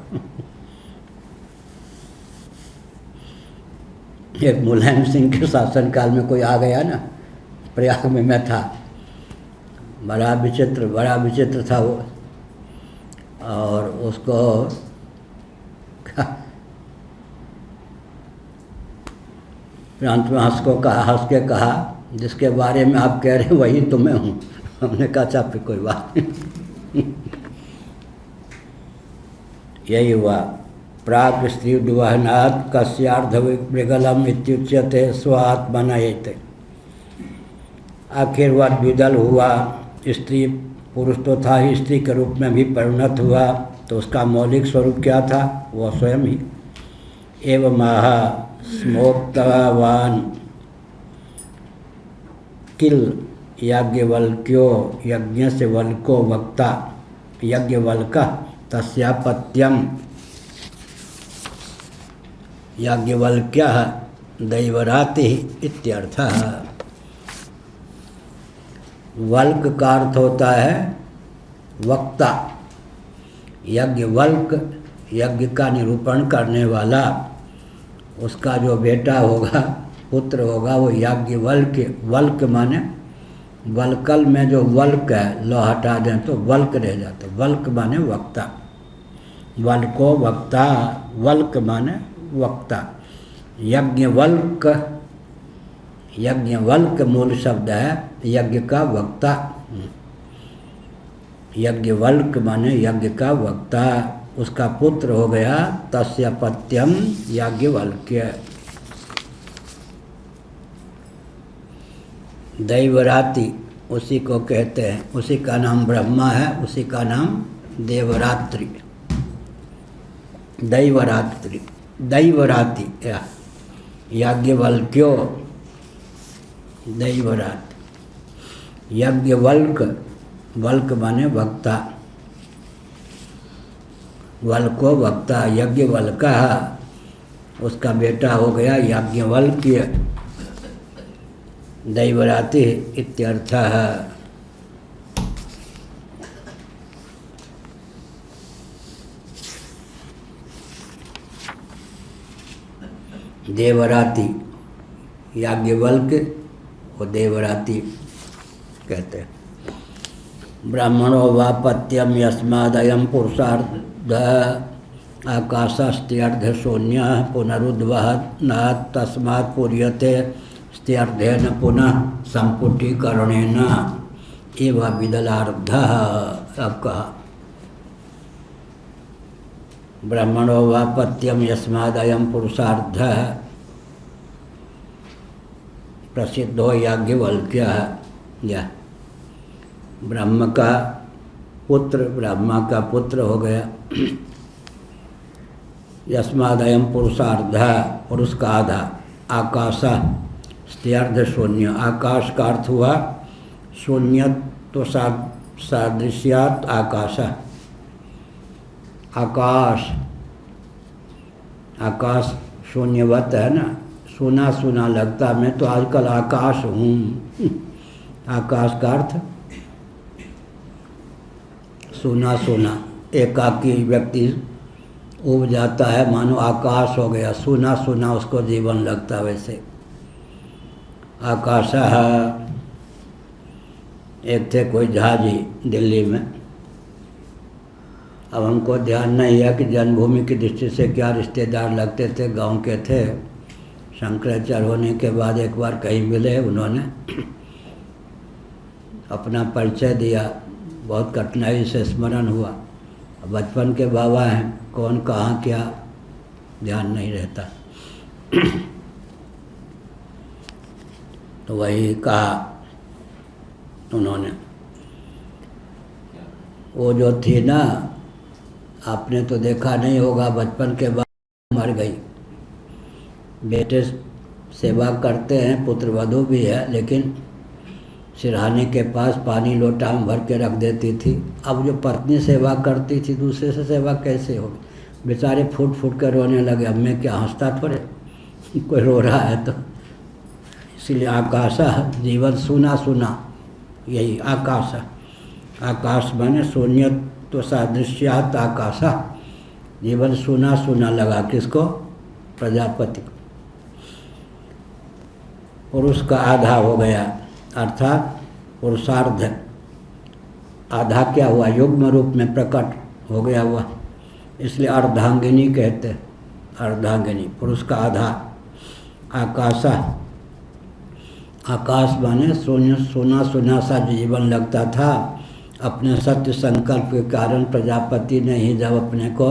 एक मुलायम सिंह के शासनकाल में कोई आ गया ना, प्रयाग में मैं था, बड़ा विचित्र था वो। और उसको अंत में हंस के कहा, जिसके बारे में आप कह रहे हैं वही तो मैं हूँ। हमने कहा अच्छा फिर कोई बात नहीं। यही हुआ। प्राग स्त्री दुवहनात् कस्यार्ध मृगलम इत्युच्यते स्व आत्मनयते। आखिर वह द्विदल हुआ, स्त्री पुरुष तो था ही, स्त्री के रूप में भी परिणत हुआ, तो उसका मौलिक स्वरूप क्या था? वह स्वयं ही। एवं आह स्मोक्तवान किल याज्ञवल्क्यो यज्ञ से वल्को वक्ता यज्ञवल्क्य तस्यापत्यम। याज्ञवल्क्यः दैवरातिः इत्यर्थः। वल्क का अर्थ होता है वक्ता। यज्ञवल्क्य यज्ञ का निरूपण करने वाला, उसका जो बेटा होगा, पुत्र होगा, वो याज्ञवल्क्य। वल्क माने वल्कल में जो वल्क है, लो हटा दें तो वल्क रह जाता। वल्क माने वक्ता। वल्को वक्ता, वल्क माने वक्ता। यज्ञवल्क मूल शब्द है, यज्ञ का वक्ता। यज्ञवल्क माने यज्ञ का वक्ता। उसका पुत्र हो गया तस्य पत्यम याज्ञवल्क्य। दैवराति उसी को कहते हैं, उसी का नाम ब्रह्मा है, उसी का नाम देवरात्रि। दैवरात्रि, दैवराति याज्ञवल्क्यो दैवराति। यज्ञवल्क, वल्क माने वक्ता, वल्को वक्ता, यज्ञवल्का उसका बेटा हो गया याज्ञवल्क्य। दैवराति इत्यर्थः। देवराति याज्ञवल्क्य वो देवराति कहते हैं। ब्राह्मणो वा पत्यम यस्मादयं पुरुषार्थ आकाशस्त्यर्ध शून्य पुनरुद्वहनात् तस्मात् पूर्यते स्त्यर्धेन पुनः संपुटीकरणेन एव विदलार्धः। अब कहा ब्राह्मणो वा पत्यम यस्मादयं पुरुषार्थः, प्रसिद्धो याज्ञवल्क्यः। यह ब्रह्मा का पुत्र हो गया। यस्मादयं पुरुषार्धः, पुरुष का आधा, आकाश स्त्यर्ध शून्य, आकाश का अर्थ हुआ शून्य तो सादृश्यात आकाश। आकाश शून्यवत है ना, सुना सुना लगता, मैं तो आजकल आकाश हूँ। आकाश का अर्थ सुना सुना, एकाकी व्यक्ति उब जाता है, मानो आकाश हो गया, सुना सुना उसको जीवन लगता। वैसे आकाश एक थे कोई झाजी दिल्ली में। अब हमको ध्यान नहीं है कि जन्मभूमि की दृष्टि से क्या रिश्तेदार लगते थे, गांव के थे। शंकराचार्य होने के बाद एक बार कहीं मिले, उन्होंने अपना परिचय दिया, बहुत कठिनाई से स्मरण हुआ। बचपन के बाबा हैं, कौन कहाँ क्या ध्यान नहीं रहता। तो वही कहा उन्होंने, वो जो थी ना, आपने तो देखा नहीं होगा, बचपन के बाद मर गई। बेटे सेवा करते हैं, पुत्रवधू भी है, लेकिन सिरहाने के पास पानी लोटा में भर के रख देती थी। अब जो पत्नी सेवा करती थी, दूसरे से सेवा कैसे होगी? बेचारे फूट फूट कर रोने लगे। अब मैं क्या हंसता थोड़े, कोई रो रहा है तो। इसलिए आकाश जीवन सुना सुना, यही आकाश। आकाश माने शून्य तो सादृश्यात आकाश, जीवन सुना सुना लगा। किसको? प्रजापति। पुरुष का आधा हो गया, अर्थात पुरुषार्ध। आधा क्या हुआ? युग्म रूप में प्रकट हो गया हुआ, इसलिए अर्धांगिनी कहते हैं। अर्धांगिनी पुरुष का आधा। आकाश, आकाश माने सोना सुना सा जीवन लगता था। अपने सत्य संकल्प के कारण प्रजापति ने ही जब अपने को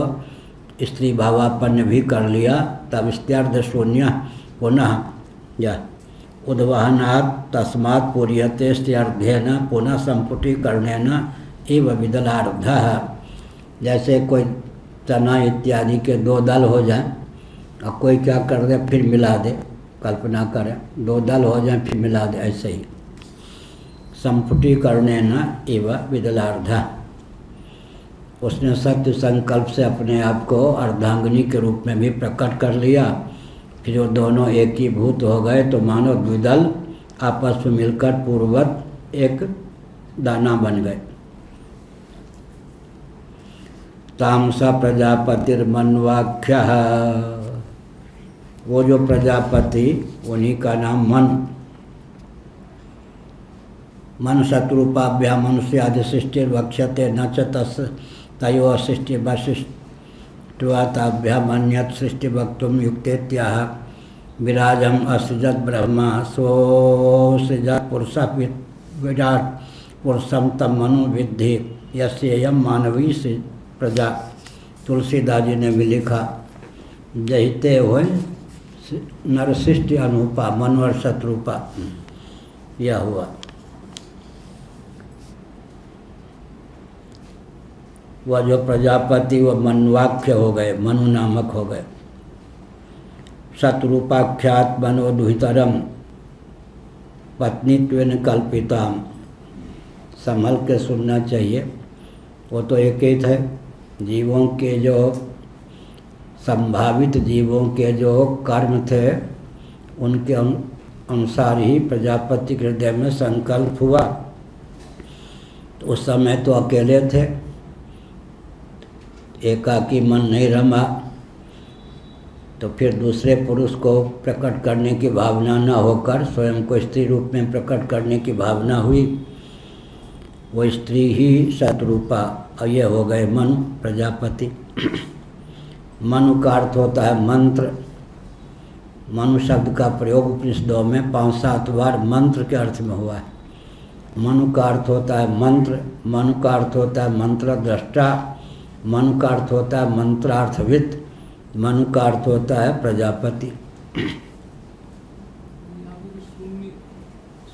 स्त्री भावापन्न भी कर लिया, तब स्त्यर्ध शून्य पुनः या उद्वहनात् तस्मात् पूर्यते स्त्यर्धेन पुनः संपुटीकरणेन एव विदलार्धः। जैसे कोई चना इत्यादि के दो दल हो जाए, और कोई क्या कर दे फिर मिला दे, कल्पना करें, दो दल हो जाए फिर मिला दे, ऐसे ही संपुटीकरणेन एव विदलार्धः। उसने सत्य संकल्प से अपने आप को अर्धांगिनी के रूप में भी प्रकट कर लिया। फिर वो दोनों एक ही भूत हो गए, तो मानो द्विदल आपस में मिलकर पूर्ववत एक दाना बन गए। तामसा प्रजापतिर्मन्वाख्य, वो जो प्रजापति, उन्हीं का नाम मन। मन शत्रुपाभ्या मनुष्यादि सृष्टि वक्ष्यते न च तस् तयो सृष्टि वशिष्ठवाताभ्याम अन्यत् सृष्टि वक्तुम युक्तेत्याह। विराजम असृजत ब्रह्मा सोऽसृजत् पुरुषः विराट पुरुषम तम मनु विद्धि यस्येयं मानवी प्रजा। तुलसीदास जी ने भी लिखा, जहिते हुए नरशिष्टि अनुपा मनवर शत्रुपा। यह हुआ। वह जो प्रजापति वह मनवाख्य हो गए, मनु नामक हो गए। शत्रुपाख्यात मनो दुहितरम पत्नीत्वेन कल्पिताम। संभल के सुनना चाहिए। वो तो एक ही थे, जीवों के जो संभावित जीवों के जो कर्म थे उनके अनुसार ही प्रजापति के हृदय में संकल्प हुआ। तो उस समय तो अकेले थे, एकाकी मन नहीं रमा, तो फिर दूसरे पुरुष को प्रकट करने की भावना न होकर स्वयं को स्त्री रूप में प्रकट करने की भावना हुई। वो स्त्री ही शतरूपा, और ये हो गए मनु प्रजापति। मनु का अर्थ होता है मंत्र। मनु शब्द का प्रयोग उपनिषदों में 5-7 बार मंत्र के अर्थ में हुआ है। मनु का अर्थ होता है मंत्र, मनु का अर्थ होता है मंत्र दृष्टा, मनु का अर्थ होता है मंत्रार्थविद, मनु का अर्थ होता है प्रजापति।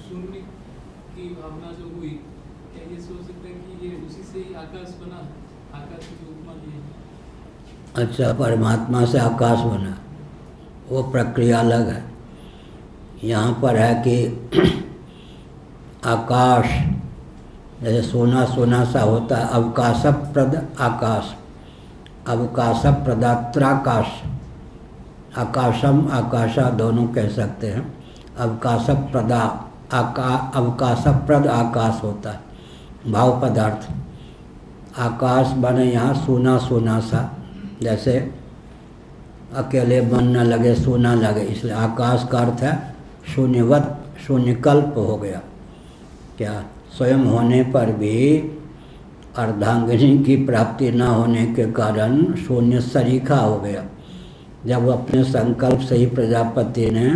शून्य की भावना जो हुई, क्या ये सोच सकते हैं कि ये उसी से ही आकाश बना? आकाश की उपमा दी है। अच्छा, परमात्मा से आकाश बना, वो प्रक्रिया अलग है। यहाँ पर है कि आकाश जैसे सोना सोना सा होता है, अवकाशप्रद आकाश, अवकाशप्रदात्राकाश, आकाशम आकाशा दोनों कह सकते हैं। अवकाशप्रदा अवकाशप्रद आकाश होता है भाव पदार्थ। आकाश बने यहाँ सोना सोना सा, जैसे अकेले मन न लगे सोना लगे, इसलिए आकाश का अर्थ है शून्यवत, शून्यकल्प हो गया। क्या स्वयं होने पर भी अर्धांगिनी की प्राप्ति न होने के कारण शून्य सरीखा हो गया। जब अपने संकल्प से ही प्रजापति ने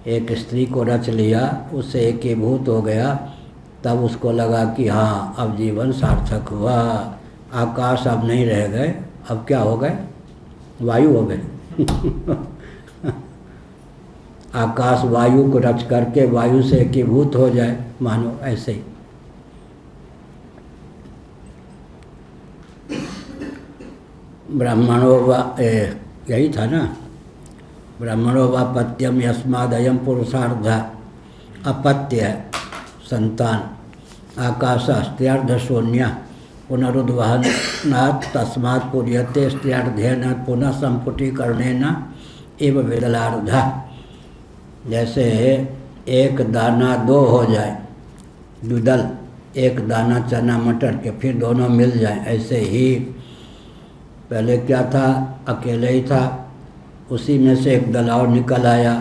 एक स्त्री को रच लिया, उससे एकीभूत हो गया, तब उसको लगा कि हाँ अब जीवन सार्थक हुआ। आकाश अब नहीं रह गए, अब क्या हो गए? वायु हो गए। आकाश वायु को रच करके वायु से एकीभूत हो जाए, मानो ऐसे ही। ब्राह्मणो वा यही था ना, ब्राह्मणो वा पत्यम यस्मादयम पुरुषार्ध, अपत्य है संतान, आकाश अस्त्यार्ध शून्य पुनरुद्वहनात् तस्मात् पूर्यते स्त्रियार्धेन पुनः संपुटीकरणेन एव विदलार्ध। जैसे एक दाना दो हो जाए, द्विदल, एक दाना चना मटर के फिर दोनों मिल जाए, ऐसे ही पहले क्या था, अकेले ही था, उसी में से एक दल और निकल आया,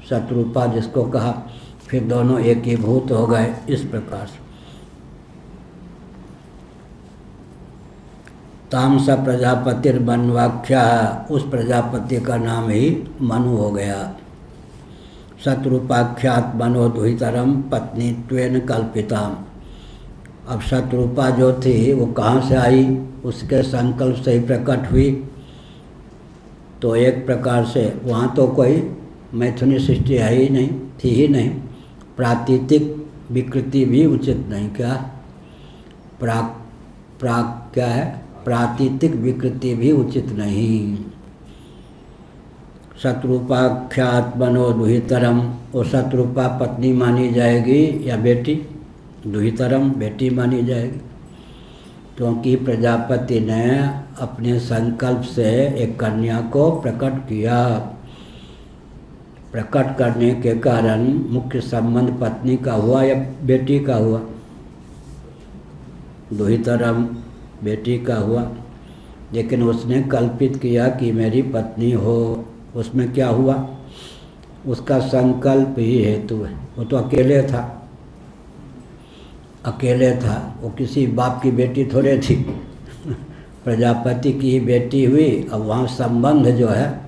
शत्रुपा जिसको कहा, फिर दोनों एकीभूत हो गए। इस प्रकार से तामस प्रजापतिर्मन्वाख्या, उस प्रजापति का नाम ही मनु हो गया। शत्रुपाख्यात मनो दुहितरम पत्नीत्वेन कल्पिताम। अब शत्रुपा जो थी वो कहाँ से आई? उसके संकल्प से ही प्रकट हुई। तो एक प्रकार से वहाँ तो कोई मैथुनी सृष्टि है ही नहीं, थी ही नहीं, प्रातीतिक विकृति भी उचित नहीं। क्या प्राक क्या है? प्रातीतिक विकृति भी उचित नहीं। शत्रुपाख्यात मनो दुहितरम, वो शत्रुपा पत्नी मानी जाएगी या बेटी? दुहितरम बेटी मानी जाएगी, क्योंकि प्रजापति ने अपने संकल्प से एक कन्या को प्रकट किया। प्रकट करने के कारण मुख्य संबंध पत्नी का हुआ या बेटी का हुआ? दुहितरम बेटी का हुआ, लेकिन उसने कल्पित किया कि मेरी पत्नी हो। उसमें क्या हुआ? उसका संकल्प ही हेतु है। वो तो अकेले था, अकेले था, वो किसी बाप की बेटी थोड़े थी। प्रजापति की बेटी हुई। अब वहाँ संबंध जो है,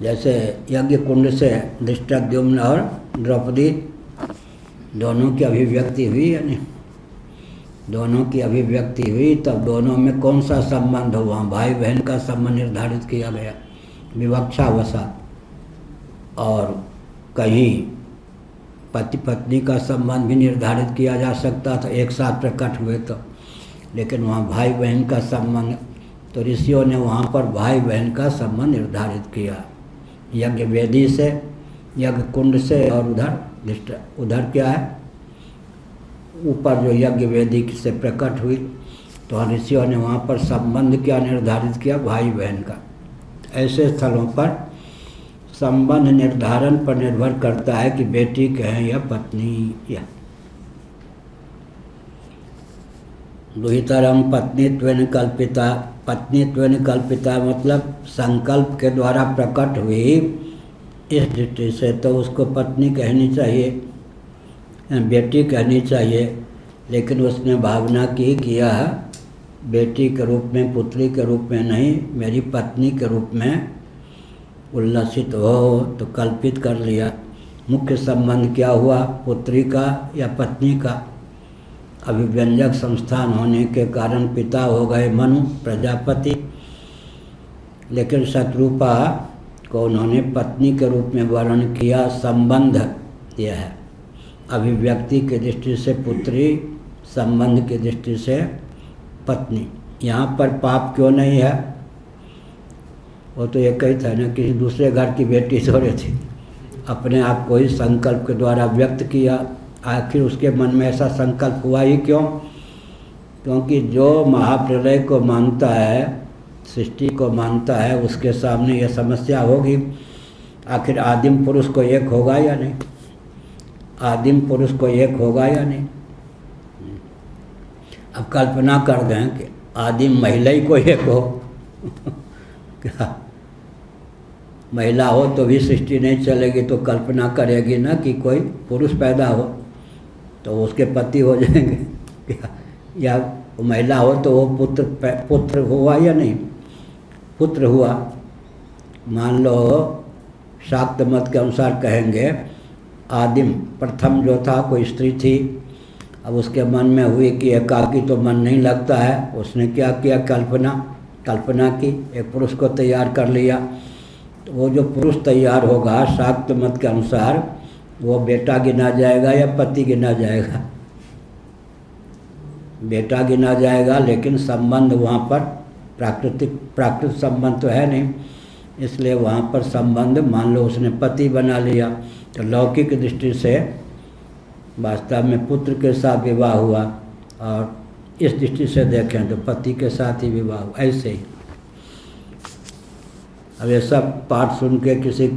जैसे यज्ञ कुंड से धृष्टद्युम्न और द्रौपदी दोनों की अभिव्यक्ति हुई है नहीं, दोनों की अभिव्यक्ति हुई, तब दोनों में कौन सा संबंध हुआ? भाई बहन का संबंध निर्धारित किया गया विवक्षावशात। और कहीं पति पत्नी का संबंध भी निर्धारित किया जा सकता था, एक साथ प्रकट हुए तो, लेकिन वहाँ भाई बहन का संबंध, तो ऋषियों ने वहाँ पर भाई बहन का संबंध निर्धारित किया, यज्ञ वेदी से, यज्ञ कुंड से, और उधर क्या है, ऊपर जो यज्ञ वेदी से प्रकट हुई, तो ऋषियों ने वहाँ पर संबंध क्या निर्धारित किया, भाई बहन का। ऐसे स्थलों पर संबंध निर्धारण पर निर्भर करता है कि बेटी कहें या पत्नी। या दुहितरम पत्नीत्वेन कल्पिता, पत्नीत्वेन कल्पिता मतलब संकल्प के द्वारा प्रकट हुई, इस दृष्टि से तो उसको पत्नी कहनी चाहिए, बेटी कहनी चाहिए, लेकिन उसने भावना की किया बेटी के रूप में, पुत्री के रूप में नहीं, मेरी पत्नी के रूप में उल्लसित हो, तो कल्पित कर लिया। मुख्य संबंध क्या हुआ, पुत्री का या पत्नी का। अभिव्यंजक संस्थान होने के कारण पिता हो गए मनु प्रजापति, लेकिन शत्रुपा को उन्होंने पत्नी के रूप में वर्णन किया। संबंध यह है, अभिव्यक्ति की दृष्टि से पुत्री, संबंध की दृष्टि से पत्नी। यहाँ पर पाप क्यों नहीं है, वो तो एक ही था ना, किसी दूसरे घर की बेटी थोड़ी थी, अपने आप को ही संकल्प के द्वारा व्यक्त किया। आखिर उसके मन में ऐसा संकल्प हुआ ही क्यों, क्योंकि जो महाप्रलय को मानता है, सृष्टि को मानता है, उसके सामने यह समस्या होगी। आखिर आदिम पुरुष को एक होगा या नहीं, आदिम पुरुष को एक होगा या नहीं। अब कल्पना कर दें कि आदिम महिला ही को एक हो क्या, महिला हो तो भी सृष्टि नहीं चलेगी, तो कल्पना करेगी ना कि कोई पुरुष पैदा हो तो उसके पति हो जाएंगे क्या, या महिला हो तो वो पुत्र हुआ या नहीं, पुत्र हुआ। मान लो शाक्त मत के अनुसार कहेंगे, आदिम प्रथम जो था कोई स्त्री थी, अब उसके मन में हुई कि एकाकी तो मन नहीं लगता है, उसने क्या किया, कल्पना की, एक पुरुष को तैयार कर लिया। तो वो जो पुरुष तैयार होगा शाक्त मत के अनुसार, वो बेटा गिना जाएगा या पति गिना जाएगा, बेटा गिना जाएगा, लेकिन संबंध वहाँ पर प्राकृत संबंध तो है नहीं, इसलिए वहाँ पर संबंध मान लो उसने पति बना लिया, तो लौकिक दृष्टि से वास्तव में पुत्र के साथ विवाह हुआ, और इस दृष्टि से देखें तो पति के साथ ही विवाह हुआ। ऐसे ही अब ये सब पाठ सुन के किसी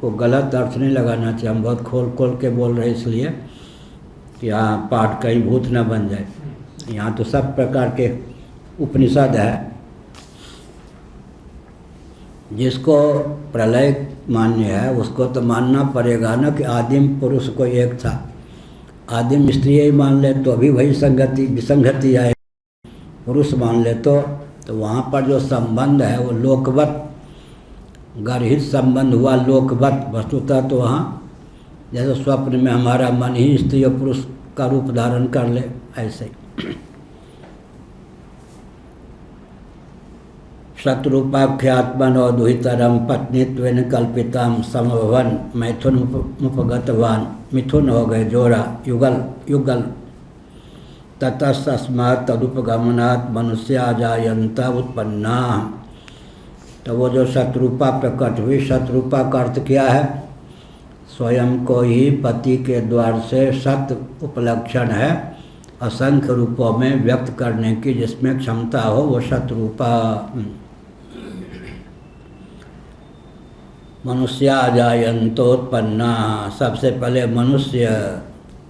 को गलत अर्थ नहीं लगाना चाहिए, हम बहुत खोल के बोल रहे इसलिए कि हाँ पाठ कहीं भूत न बन जाए। यहाँ तो सब प्रकार के उपनिषद है। जिसको प्रलय मान्य है उसको तो मानना पड़ेगा ना कि आदिम पुरुष कोई एक था, आदिम स्त्री ही मान ले तो अभी वही विसंगति आए, पुरुष मान ले तो वहाँ पर जो संबंध है वो लोकवत गर्हित संबंध हुआ, लोकवत। वस्तुतः तो वहाँ जैसे स्वप्न में हमारा मन ही स्त्री और पुरुष का रूप धारण कर ले, ऐसे ही। शत्रुपाख्यात्मन और दुहितरम पत्नीत्वेन कल्पितम समभवन मैथुन मुपगतवान, मिथुन हो गए जोड़ा, युगल ततस्तस्मात् तदुपगमनात् मनुष्या जायन्त उत्पन्ना। तो वो जो शत्रुपा प्रकट हुई, शत्रुपा का अर्थ क्या है, स्वयं को ही पति के द्वार से शत उपलक्षण है, असंख्य रूपों में व्यक्त करने की जिसमें क्षमता हो, वो शत्रुपा। मनुष्या जायन्तोत्पन्ना, सबसे पहले मनुष्य,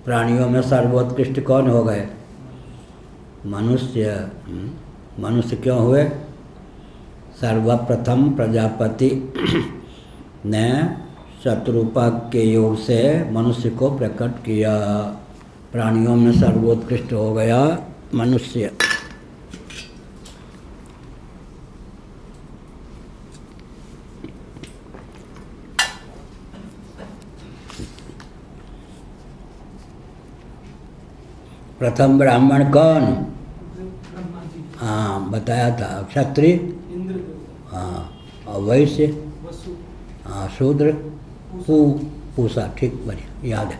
प्राणियों में सर्वोत्कृष्ट कौन हो गए, मनुष्य। मनुष्य क्यों हुए, सर्वप्रथम प्रजापति ने शत्रुपा के योग से मनुष्य को प्रकट किया, प्राणियों में सर्वोत्कृष्ट हो गया मनुष्य। प्रथम ब्राह्मण कौन, हाँ बताया था, क्षत्रिय, हाँ, और वैश्य, हाँ, शूद्र, पूषा, ठीक, बढ़िया याद है।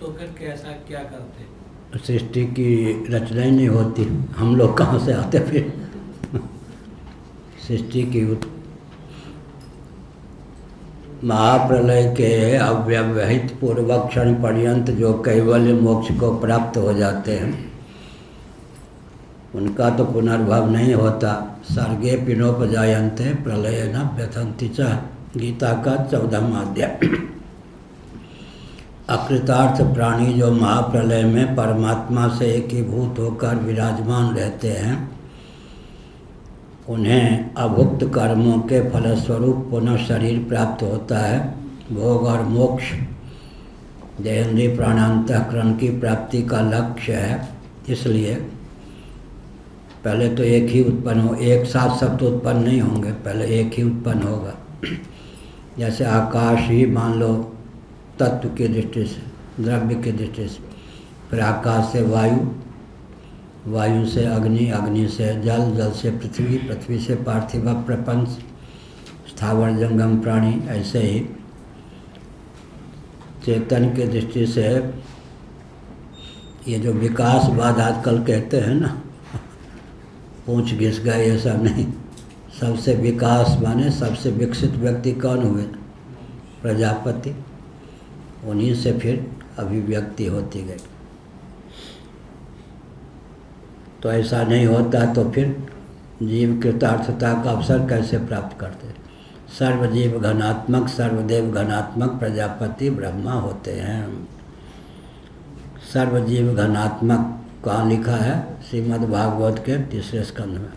तो फिर कैसा क्या करते? सृष्टि की रचना ही नहीं होती, हम लोग कहाँ से आते फिर? सृष्टि की महाप्रलय के अव्यवहित पूर्वक क्षण पर्यंत जो कैवल्य मोक्ष को प्राप्त हो जाते हैं उनका तो पुनर्भव नहीं होता। सर्गे पिनोपजायन्ते प्रलय न व्यथन्ति च, गीता का 14वां अध्याय। अकृतार्थ प्राणी जो महाप्रलय में परमात्मा से एकीभूत होकर विराजमान रहते हैं उन्हें अभुक्त कर्मों के फलस्वरूप पुनः शरीर प्राप्त होता है। भोग और मोक्ष देहेंद्रीय प्राणांतःकरण की प्राप्ति का लक्ष्य है। इसलिए पहले तो एक ही उत्पन्न हो, एक साथ सब तो उत्पन्न नहीं होंगे, पहले एक ही उत्पन्न होगा। जैसे आकाश ही मान लो तत्व की दृष्टि से, द्रव्य की दृष्टि से, फिर आकाश से वायु, वायु से अग्नि, अग्नि से जल, जल से पृथ्वी, पृथ्वी से पार्थिव प्रपंच, स्थावर जंगम प्राणी। ऐसे ही चेतन की दृष्टि से ये जो विकासवाद आजकल कहते हैं ना, पूंछ घिस गए, ये सब नहीं। सबसे विकास माने सबसे विकसित व्यक्ति कौन हुए? प्रजापति। उन्हीं से फिर अभिव्यक्ति होती गई। तो ऐसा नहीं होता तो फिर जीव कृतार्थता का अवसर कैसे प्राप्त करते? सर्वजीव घनात्मक, सर्वदेव घनात्मक प्रजापति ब्रह्मा होते हैं। सर्वजीव घनात्मक कहाँ लिखा है? श्रीमद् भागवत के 3 स्कंध में।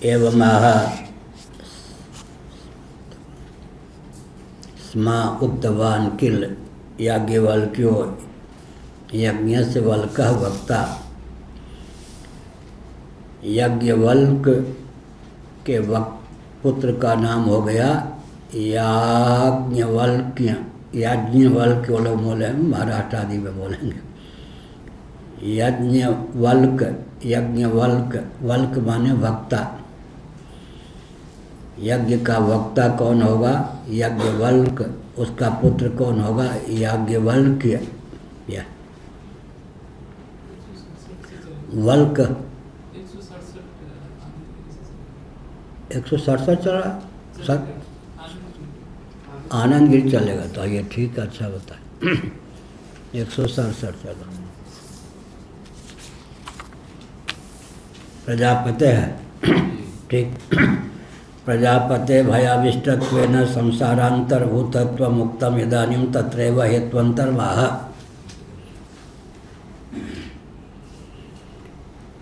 एवं स्मा उक्तवान किल याज्ञवल्क्यो यज्ञस्य वल्कः वक्ता। याज्ञवल्क के पुत्र का नाम हो गया याज्ञवल्क्य। याज्ञवल्क्य वो लोग बोले, महाराष्ट्र आदि में बोलेंगे यज्ञवल्क, यज्ञवल्क। वल्क माने वक्ता। यज्ञ का वक्ता कौन होगा? याज्ञवल्क। उसका पुत्र कौन होगा? याज्ञवल्क्य। वल्क 167 चला, आनंद गिर चलेगा तो ये ठीक, अच्छा बताए। 167 चलो। प्रजापते है ठीक। प्रजापते भयाविष्टत्वेन संसारांतर्भूतत्व मुक्तम इदानीं तत्रैव हेत्वंतर्वाह।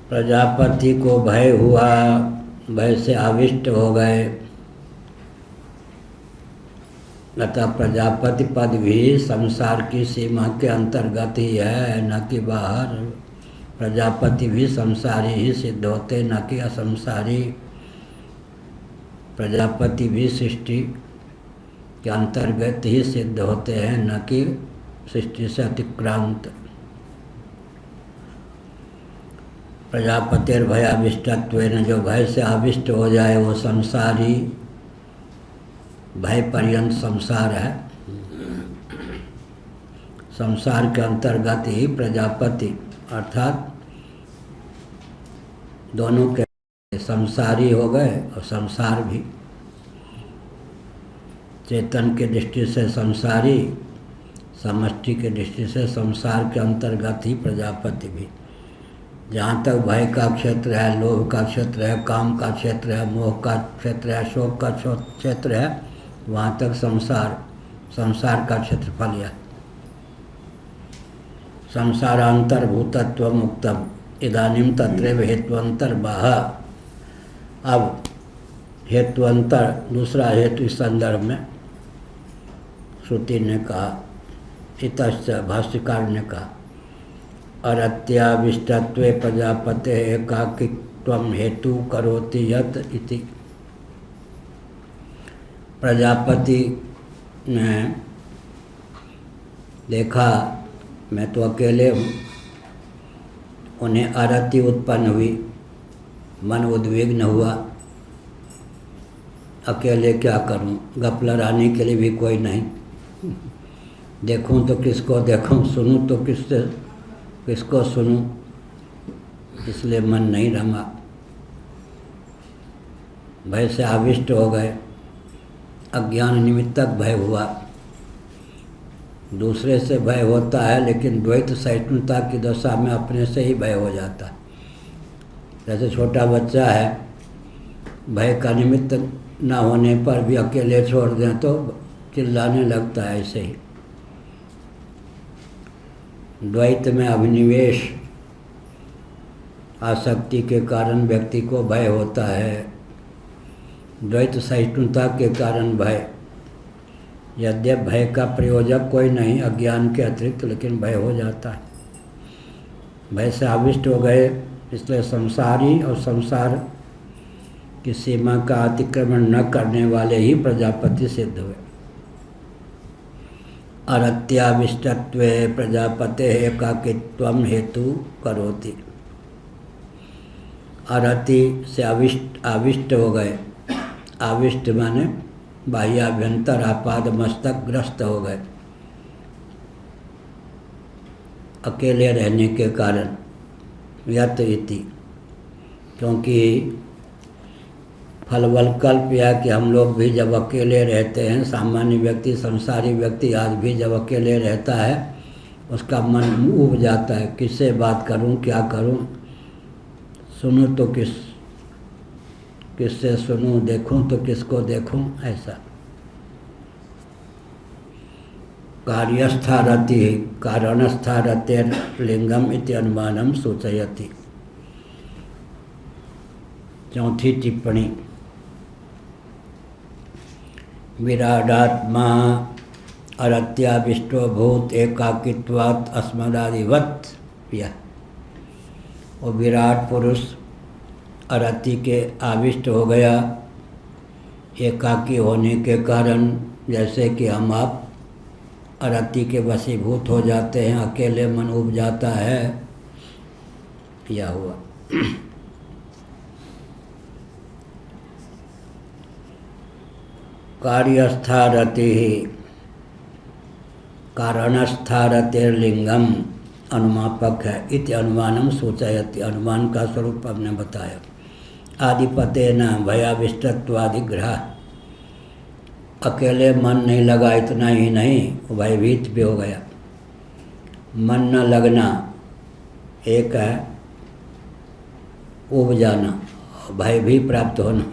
प्रजापति को भय हुआ, भय से आविष्ट हो गए, अतः प्रजापति पद भी संसार की सीमा के अंतर्गत ही है, न कि बाहर। प्रजापति भी संसारी ही सिद्ध होते, न कि असंसारी। प्रजापति भी सृष्टि के अंतर्गत ही सिद्ध होते हैं, न कि सृष्टि से अतिक्रांत। प्रजापतिर भयाविष्टत्वेन, जो भय से आविष्ट हो जाए वो संसारी, भय पर्यंत संसार है। संसार के अंतर्गत ही प्रजापति, अर्थात दोनों के संसारी हो गए और संसार भी। चेतन की दृष्टि से संसारी, समष्टि की दृष्टि से संसार के अंतर्गत ही प्रजापति भी। जहाँ तक भय का क्षेत्र है, लोभ का क्षेत्र है, काम का क्षेत्र है, मोह का क्षेत्र है, शोक का क्षेत्र है, वहाँ तक संसार का क्षेत्रफल है। संसारांतर्भूतत्व मुक्तम इदानीं तत्रैव हेत्वंतर्वाह। अब हेत्वंतर, दूसरा हेतु इस संदर्भ में श्रुति ने कहा, इतश्च भाष्यकार ने कहा, अरत्याविष्टत्वे प्रजापते एकाकित्वं हेतु करोति यत् इति। प्रजापति ने देखा मैं तो अकेले हूँ, उन्हें अरति उत्पन्न हुई, मन उद्विग्न हुआ, अकेले क्या करूं, गप लड़ाने के लिए भी कोई नहीं, देखूं तो किसको देखूं, सुनूं तो किसको सुनूं, इसलिए मन नहीं रमा। भय से आविष्ट हो गए, अज्ञान निमित्तक भय हुआ। दूसरे से भय होता है, लेकिन द्वैत सहिष्णुता की दशा में अपने से ही भय हो जाता है। जैसे छोटा बच्चा है, भय का निमित्त न होने पर भी अकेले छोड़ दें तो चिल्लाने लगता है। ऐसे ही द्वैत में अभिनिवेश आसक्ति के कारण व्यक्ति को भय होता है। द्वैत सहिष्णुता के कारण भय, यद्यप भय का प्रयोजक कोई नहीं अज्ञान के अतिरिक्त, लेकिन भय हो जाता है। भय से आविष्ट हो गए, इसलिए संसारी और संसार की सीमा का अतिक्रमण न करने वाले ही प्रजापति सिद्ध हुए। अरत्याविष्टत्वे प्रजापते एकाकित्वम हेतु करोति। अरति से आविष्ट हो गए। आविष्ट माने बाह्याभ्यंतर आपाद मस्तक ग्रस्त हो गए, अकेले रहने के कारण। यत इति, क्योंकि फलवलकल्प यह कि हम लोग भी जब अकेले रहते हैं, सामान्य व्यक्ति, संसारी व्यक्ति आज भी जब अकेले रहता है, उसका मन ऊब जाता है, किससे बात करूं, क्या करूं, सुनूं तो किससे सुनूं, देखूं तो किसको देखूं, ऐसा। कार्यस्था रति कारणस्था रतेर लिंगम इति अनुमानम सूचयति। चौथी टिप्पणी। विराडात्मा अरत्याविष्टो भूत एकाकित्वात् अस्मदादिवत्। यह वो विराट पुरुष अरति के आविष्ट हो गया एकाकी होने के कारण, जैसे कि हम आप अरति के वशीभूत हो जाते हैं, अकेले मन उब जाता है, यह हुआ। कार्यस्था रति कारणस्था रतिर्लिंगम अनुमापक है। इति अनुमानम सूचयति। अनुमान का स्वरूप हमने बताया। आदिपते न भयाविष्टत्वादिग्रह। अकेले मन नहीं लगा, इतना ही नहीं भयभीत भी हो गया। मन न लगना एक है, उब जाना, भय भी प्राप्त होना,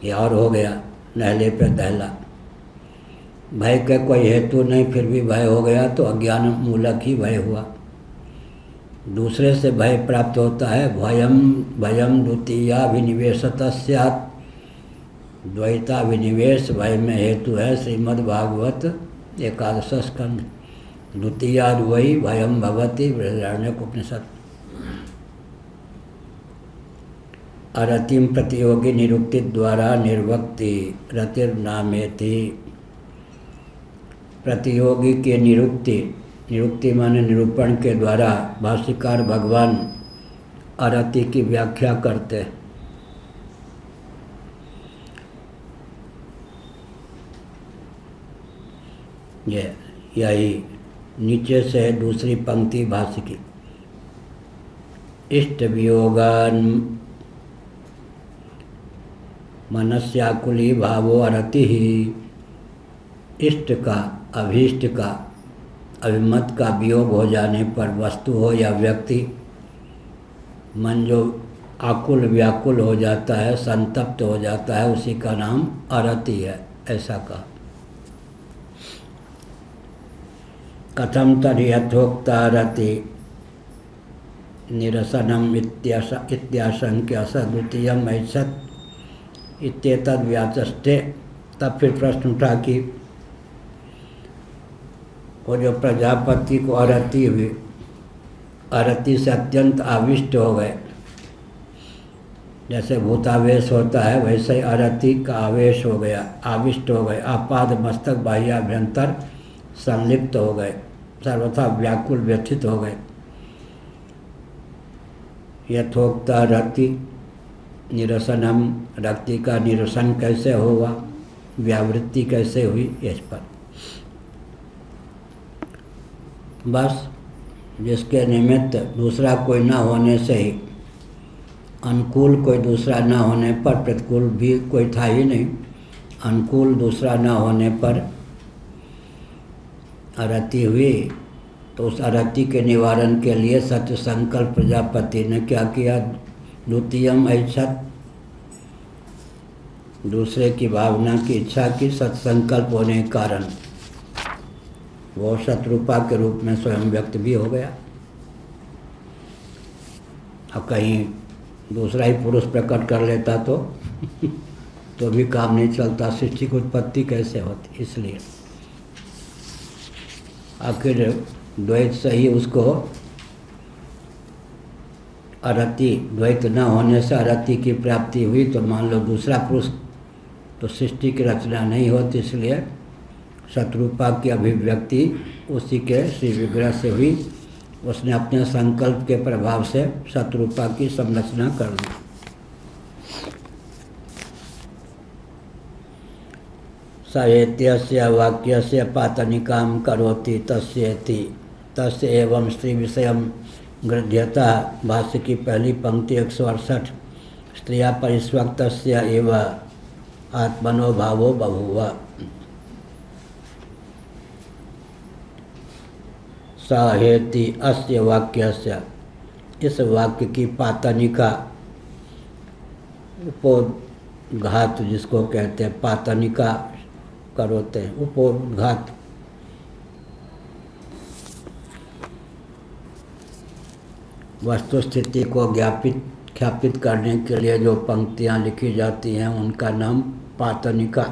ये और हो गया नहले पे दहला। भय का कोई हेतु नहीं, फिर भी भय हो गया तो अज्ञान मूलक ही भय हुआ। दूसरे से भय प्राप्त होता है। भयम द्वितीयाभिनिवेशत स्यात्। द्वैताभिनिवेश भय में हेतु है। श्रीमद् भागवत 11 स्कंध। द्वितीयाद् वै भयम भवति बृहदारण्यकोपनिषद। अरतिम प्रतियोगी निरुक्ति द्वारा निर्वक्ति रतिर्नामेति। प्रतियोगी के निरुक्ति माने निरूपण के द्वारा भाष्यकार भगवान अरति की व्याख्या करते। यही नीचे से दूसरी पंक्ति भाष्य की। इष्ट वियोगान मनस्याकुली भावो अरति ही। इष्ट का, अभीष्ट का, अभिमत का वियोग हो जाने पर वस्तु हो या व्यक्ति, मन जो आकुल व्याकुल हो जाता है, संतप्त हो जाता है, उसी का नाम अरति है। ऐसा कहा। कथम तर्हि यथोक्ता रति निरसनम इत्याशंक्य सद्वितीयम ऐसत इत्येतद् व्याचष्टे। तब फिर प्रश्न उठा कि वो जो प्रजापति को अरति हुई, अरति से अत्यंत आविष्ट हो गए। जैसे भूतावेश होता है वैसे ही अरति का आवेश हो गया, आविष्ट हो गए। आपाद मस्तक बाह्याभ्यंतर संलिप्त हो गए, सर्वथा व्याकुल व्यथित हो गए। यथोक्ता रति निरसनम, रक्ति का निरसन कैसे हुआ, व्यावृत्ति कैसे हुई, इस पर बस जिसके निमित्त दूसरा कोई न होने से ही, अनुकूल कोई दूसरा न होने पर प्रतिकूल भी कोई था ही नहीं, अनुकूल दूसरा न होने पर अरति हुई। तो उस अरति के निवारण के लिए सत्य संकल्प प्रजापति ने क्या किया, द्वितीयम ऐच्छत, दूसरे की भावना की इच्छा की सत्संकल्प होने के कारण वो शत्रुपा के रूप में स्वयं व्यक्त भी हो गया। अब कहीं दूसरा ही पुरुष प्रकट कर लेता तो भी काम नहीं चलता, सृष्टि की उत्पत्ति कैसे होती। इसलिए आखिर द्वैत से ही उसको अरति, द्वैत न होने से अरति की प्राप्ति हुई। तो मान लो दूसरा पुरुष तो सृष्टि की रचना नहीं होती, इसलिए शत्रुपा की अभिव्यक्ति उसी के श्री विग्रह से हुई। उसने अपने संकल्प के प्रभाव से शत्रुपा की संरचना कर ली। सहेत्यस्य वाक्यस्य पातनिकां करोति तस्येति तस्य एवं स्त्री विषयम गृह्यता। भाष्य की पहली पंक्ति 168। स्त्रिया परिस्वक्तस्य एव आत्मनो भावो बभूव। सहेति अस्य वाक्यस्य, इस वाक्य की पातनिका, उपोद्घात जिसको कहते हैं, पातनिका करोते हैं, उपोद्घात। वस्तु स्थिति को ख्यापित करने के लिए जो पंक्तियाँ लिखी जाती हैं उनका नाम पातनिका।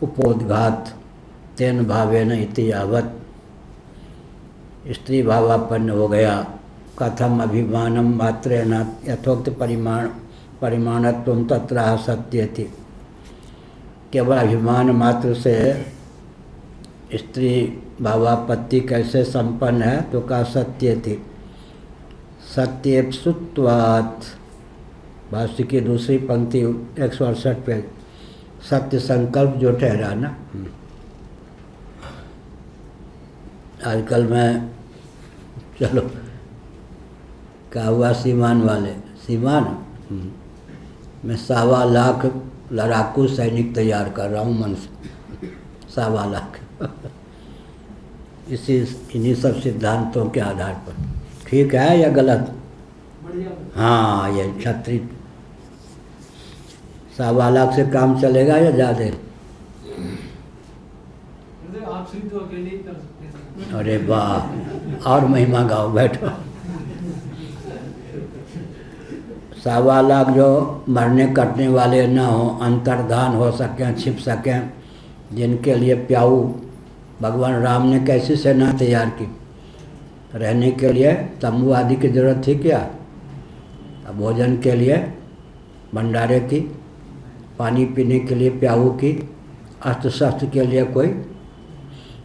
उपोद्घात तेन भावेन इति यावत्, स्त्री भावापन्न हो गया। कथम अभिमानम मात्रेण यथोक्त परिमाणत्वं तत्र सत्येति। केवल अभिमान मात्र से स्त्री भावापत्ति कैसे संपन्न है, तो कहा सत्य थी। सत्येप्सुत्वात्, भाष्य की दूसरी पंक्ति 168 पे, सत्य संकल्प जो ठहरा ना। आजकल मैं, चलो क्या हुआ, सीमान वाले, सीमान मैं 1.25 लाख लड़ाकू सैनिक तैयार कर रहा हूँ मन से, 1.25 लाख इन्हीं सब सिद्धांतों के आधार पर। ठीक है या गलत? हाँ, ये क्षत्रिय 1.25 लाख से काम चलेगा या ज़्यादा? आप सिर्फ तो अकेले ही कर सकते हैं। अरे वाह, और महिमा गाओ, बैठो। 1.25 लाख जो मरने कटने वाले ना हो, अंतर्धान हो सकें, छिप सकें, जिनके लिए प्याऊ भगवान राम ने कैसी सेना तैयार की। रहने के लिए तंबू आदि की जरूरत थी क्या? अब भोजन के लिए भंडारे की, पानी पीने के लिए प्याऊ की, अस्त्र शस्त्र के लिए कोई।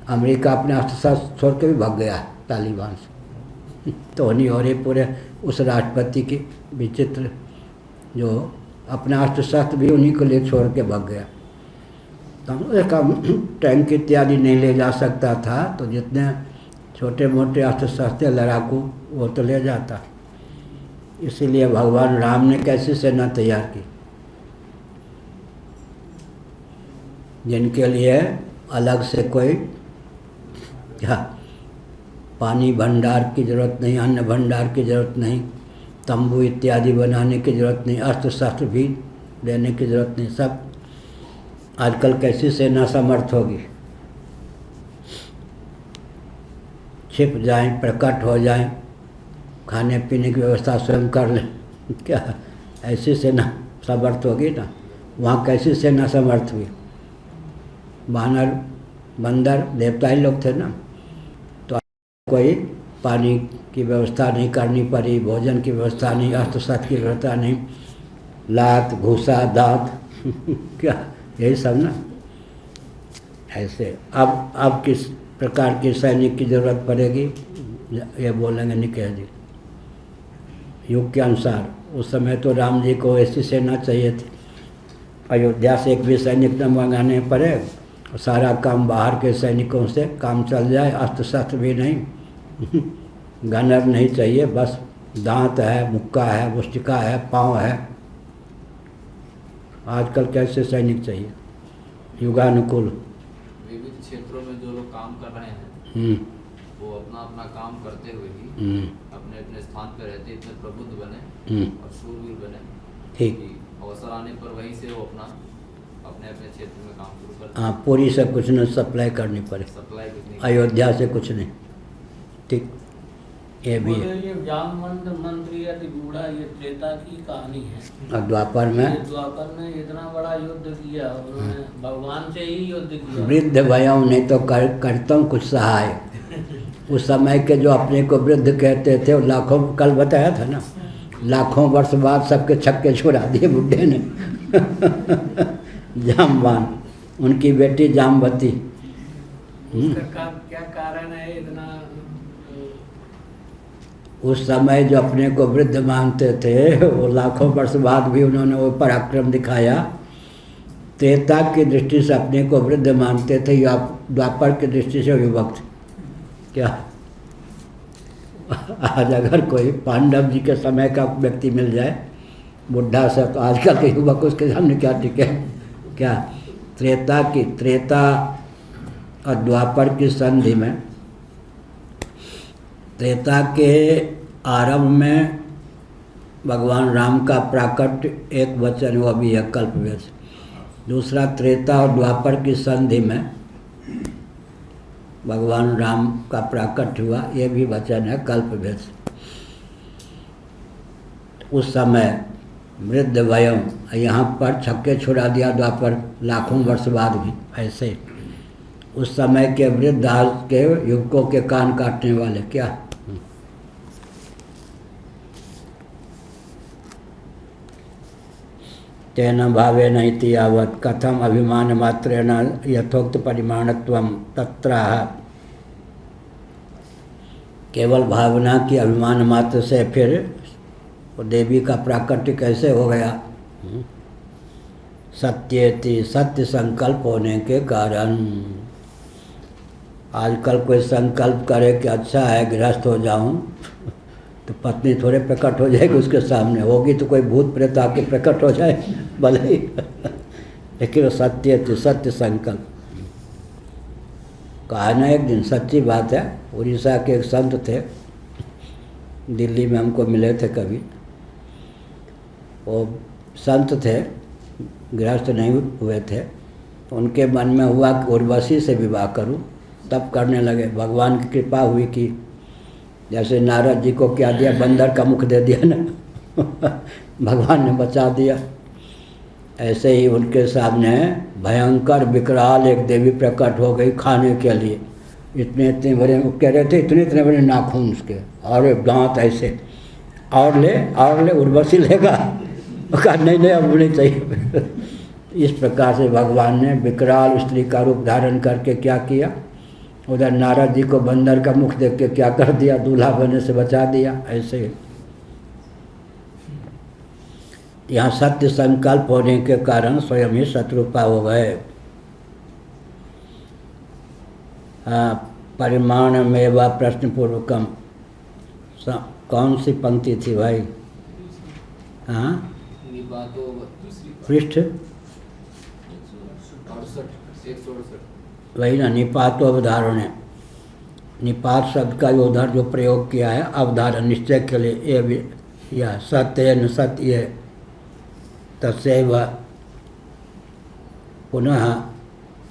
अमेरिका अपने अस्त्र शस्त्र छोड़ के भी भाग गया तालिबान से। तो नहीं हो रही पूरे उस राष्ट्रपति की विचित्र, जो अपना अस्त्र शस्त्र भी उन्हीं के लिए छोड़ के भाग गया। तो टैंक इत्यादि नहीं ले जा सकता था, तो जितने छोटे मोटे अस्त्र शस्त्र लड़ाकू वो तो ले जाता। इसीलिए भगवान राम ने कैसी सेना तैयार की, जिनके लिए अलग से कोई क्या पानी भंडार की जरूरत नहीं, अन्न भंडार की जरूरत नहीं, तंबू इत्यादि बनाने की जरूरत नहीं, अस्त्र शस्त्र भी देने की जरूरत नहीं। सब आजकल कैसी सेना समर्थ होगी? छिप जाएं, प्रकट हो जाएं, खाने पीने की व्यवस्था स्वयं कर लें, क्या ऐसी सेना समर्थ होगी ना? वहाँ कैसी सेना समर्थ हुई? वानर बंदर देवता ही लोग थे ना। तो कोई पानी की व्यवस्था नहीं करनी पड़ी, भोजन की व्यवस्था नहीं, अस्त्र शस्त्र की व्यवस्था नहीं, लात घूसा दांत क्या यही सब ना। ऐसे अब किस प्रकार के सैनिक की जरूरत पड़ेगी, ये बोलेंगे निकेश जी। युग के अनुसार। उस समय तो राम जी को ऐसी सेना चाहिए थी, अयोध्या से एक भी सैनिक न मंगाने पड़े, सारा काम बाहर के सैनिकों से काम चल जाए, अस्त्र शस्त्र भी नहीं गनर नहीं चाहिए, बस दांत है, मुक्का है, मुष्टिका है, पाँव है। आजकल कैसे सैनिक चाहिए, युगानुकूल। विविध क्षेत्रों में जो लोग काम कर रहे हैं वो अपना अपना काम करते हुए ही अपने अपने स्थान पर रहते इतने प्रबुद्ध बने और शूरवीर बने ठीक। कि अवसर आने पर वहीं से वो अपना अपने अपने क्षेत्र में काम शुरू करते। हाँ, पूरी से कुछ न सप्लाई करनी पड़े, सप्लाई कुछ नहीं, अयोध्या से कुछ नहीं। ठीक, ये भी है। बोले ये जामवंत मंत्री यदि बूढ़ा, ये त्रेता की कहानी है। और द्वापर ये में द्वापर में इतना बड़ा युद्ध किया उन्होंने, भगवान से ही युद्ध किया। वृद्ध वयों नहीं तो करता हूँ कुछ सहाय। उस समय के जो अपने को वृद्ध कहते थे, वो लाखों, कल बताया था ना, लाखों वर्ष बाद सबके छक्के छुड़ा दिए बुढ़े ने जामवान, उनकी बेटी जामवती। उसका क्या कारण है इतना? उस समय जो अपने को वृद्ध मानते थे, वो लाखों वर्ष बाद भी उन्होंने वो पराक्रम दिखाया। त्रेता की दृष्टि से अपने को वृद्ध मानते थे, या द्वापर की दृष्टि से युवक थे। क्या आज अगर कोई पांडव जी के समय का व्यक्ति मिल जाए बुढ़ा से, तो आजकल के युवक उसके सामने क्या टिके? क्या त्रेता और द्वापर की संधि में, त्रेता के आरंभ में भगवान राम का प्राकट्य एक वचन, वो भी है कल्पवृक्ष। दूसरा, त्रेता और द्वापर की संधि में भगवान राम का प्राकट्य हुआ, ये भी वचन है कल्पवृक्ष। उस समय वृद्ध वयों, यहाँ पर छक्के छुड़ा दिया द्वापर, लाखों वर्ष बाद भी ऐसे। उस समय के वृद्ध आज के युवकों के कान काटने वाले क्या? तेन भावेन इति यावत् कथम अभिमान मात्रेण यथोक्त परिमाणत्वं तत्राह। केवल भावना की अभिमान मात्र से फिर वो देवी का प्राकट्य कैसे हो गया? सत्येति, सत्य संकल्प होने के कारण। आजकल कोई संकल्प करे कि अच्छा है गृहस्थ हो जाऊं, तो पत्नी थोड़े प्रकट हो जाएगी उसके सामने, होगी तो कोई भूत प्रेत आके प्रकट हो जाए भले ही लेकिन वो सत्य, सत्य संकल्प। कहा ना एक दिन, सच्ची बात है, उड़ीसा के एक संत थे, दिल्ली में हमको मिले थे कभी। वो संत थे, गृहस्थ नहीं हुए थे, उनके मन में हुआ कि उर्वशी से विवाह करूं, तब करने लगे। भगवान की कृपा हुई कि जैसे नारद जी को क्या दिया, बंदर का मुख दे दिया ना भगवान ने बचा दिया। ऐसे ही उनके सामने भयंकर विकराल एक देवी प्रकट हो गई खाने के लिए। इतने इतने बड़े, वो कह रहे थे इतने इतने बड़े नाखून उसके, और एक दांत ऐसे, और ले उर्वशी लेगा? कहा नहीं अब नहीं चाहिए इस प्रकार से भगवान ने विकराल स्त्री का रूप धारण करके क्या किया, उधर नारद जी को बंदर का मुख देख के क्या कर दिया, दूल्हा बनने से बचा दिया। ऐसे यहाँ सत्य संकल्प होने के कारण स्वयं ही शत्रुपा हो गए। परिमाण में व प्रश्न पूर्वकम, कौन सी पंक्ति थी भाई? हाँ, पृष्ठ 168। वही ना, निपात अवधारण है। निपात शब्द का उधर जो प्रयोग किया है अवधारण निश्चय के लिए, ये भी यह सत्य न सत्य तस्यैव पुनः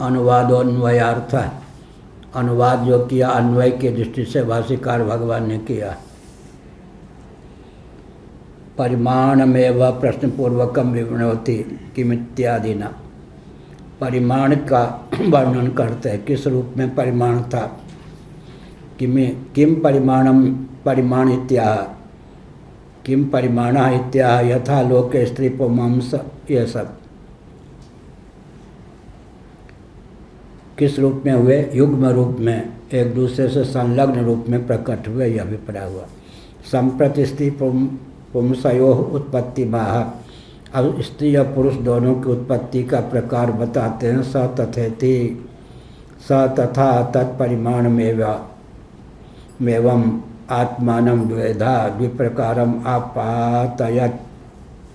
अनुवादोन्वयार्थ, अनुवाद जो किया अन्वय की दृष्टि से भाष्यकार भगवान ने किया। परिमाण में व प्रश्न पूर्वकम विवृणोति किमित्यादि न, परिमाण का वर्णन करते हैं, किस रूप में परिमाण था, किम परिमाणम परिमाण इत्याह, किम परिमाण इत्याह यथा लोके स्त्री पुंस, ये सब किस रूप में हुए? युग्म रूप में, एक दूसरे से संलग्न रूप में प्रकट हुए, यह अभिप्राय हुआ। संप्रति स्त्री पुंसयोः उत्पत्ति माह। अब स्त्री और पुरुष दोनों की उत्पत्ति का प्रकार बताते हैं। स तथेति, स तथा तत्परिमाणमेवं आत्मानं द्वेधा द्विप्रकारम आपातयत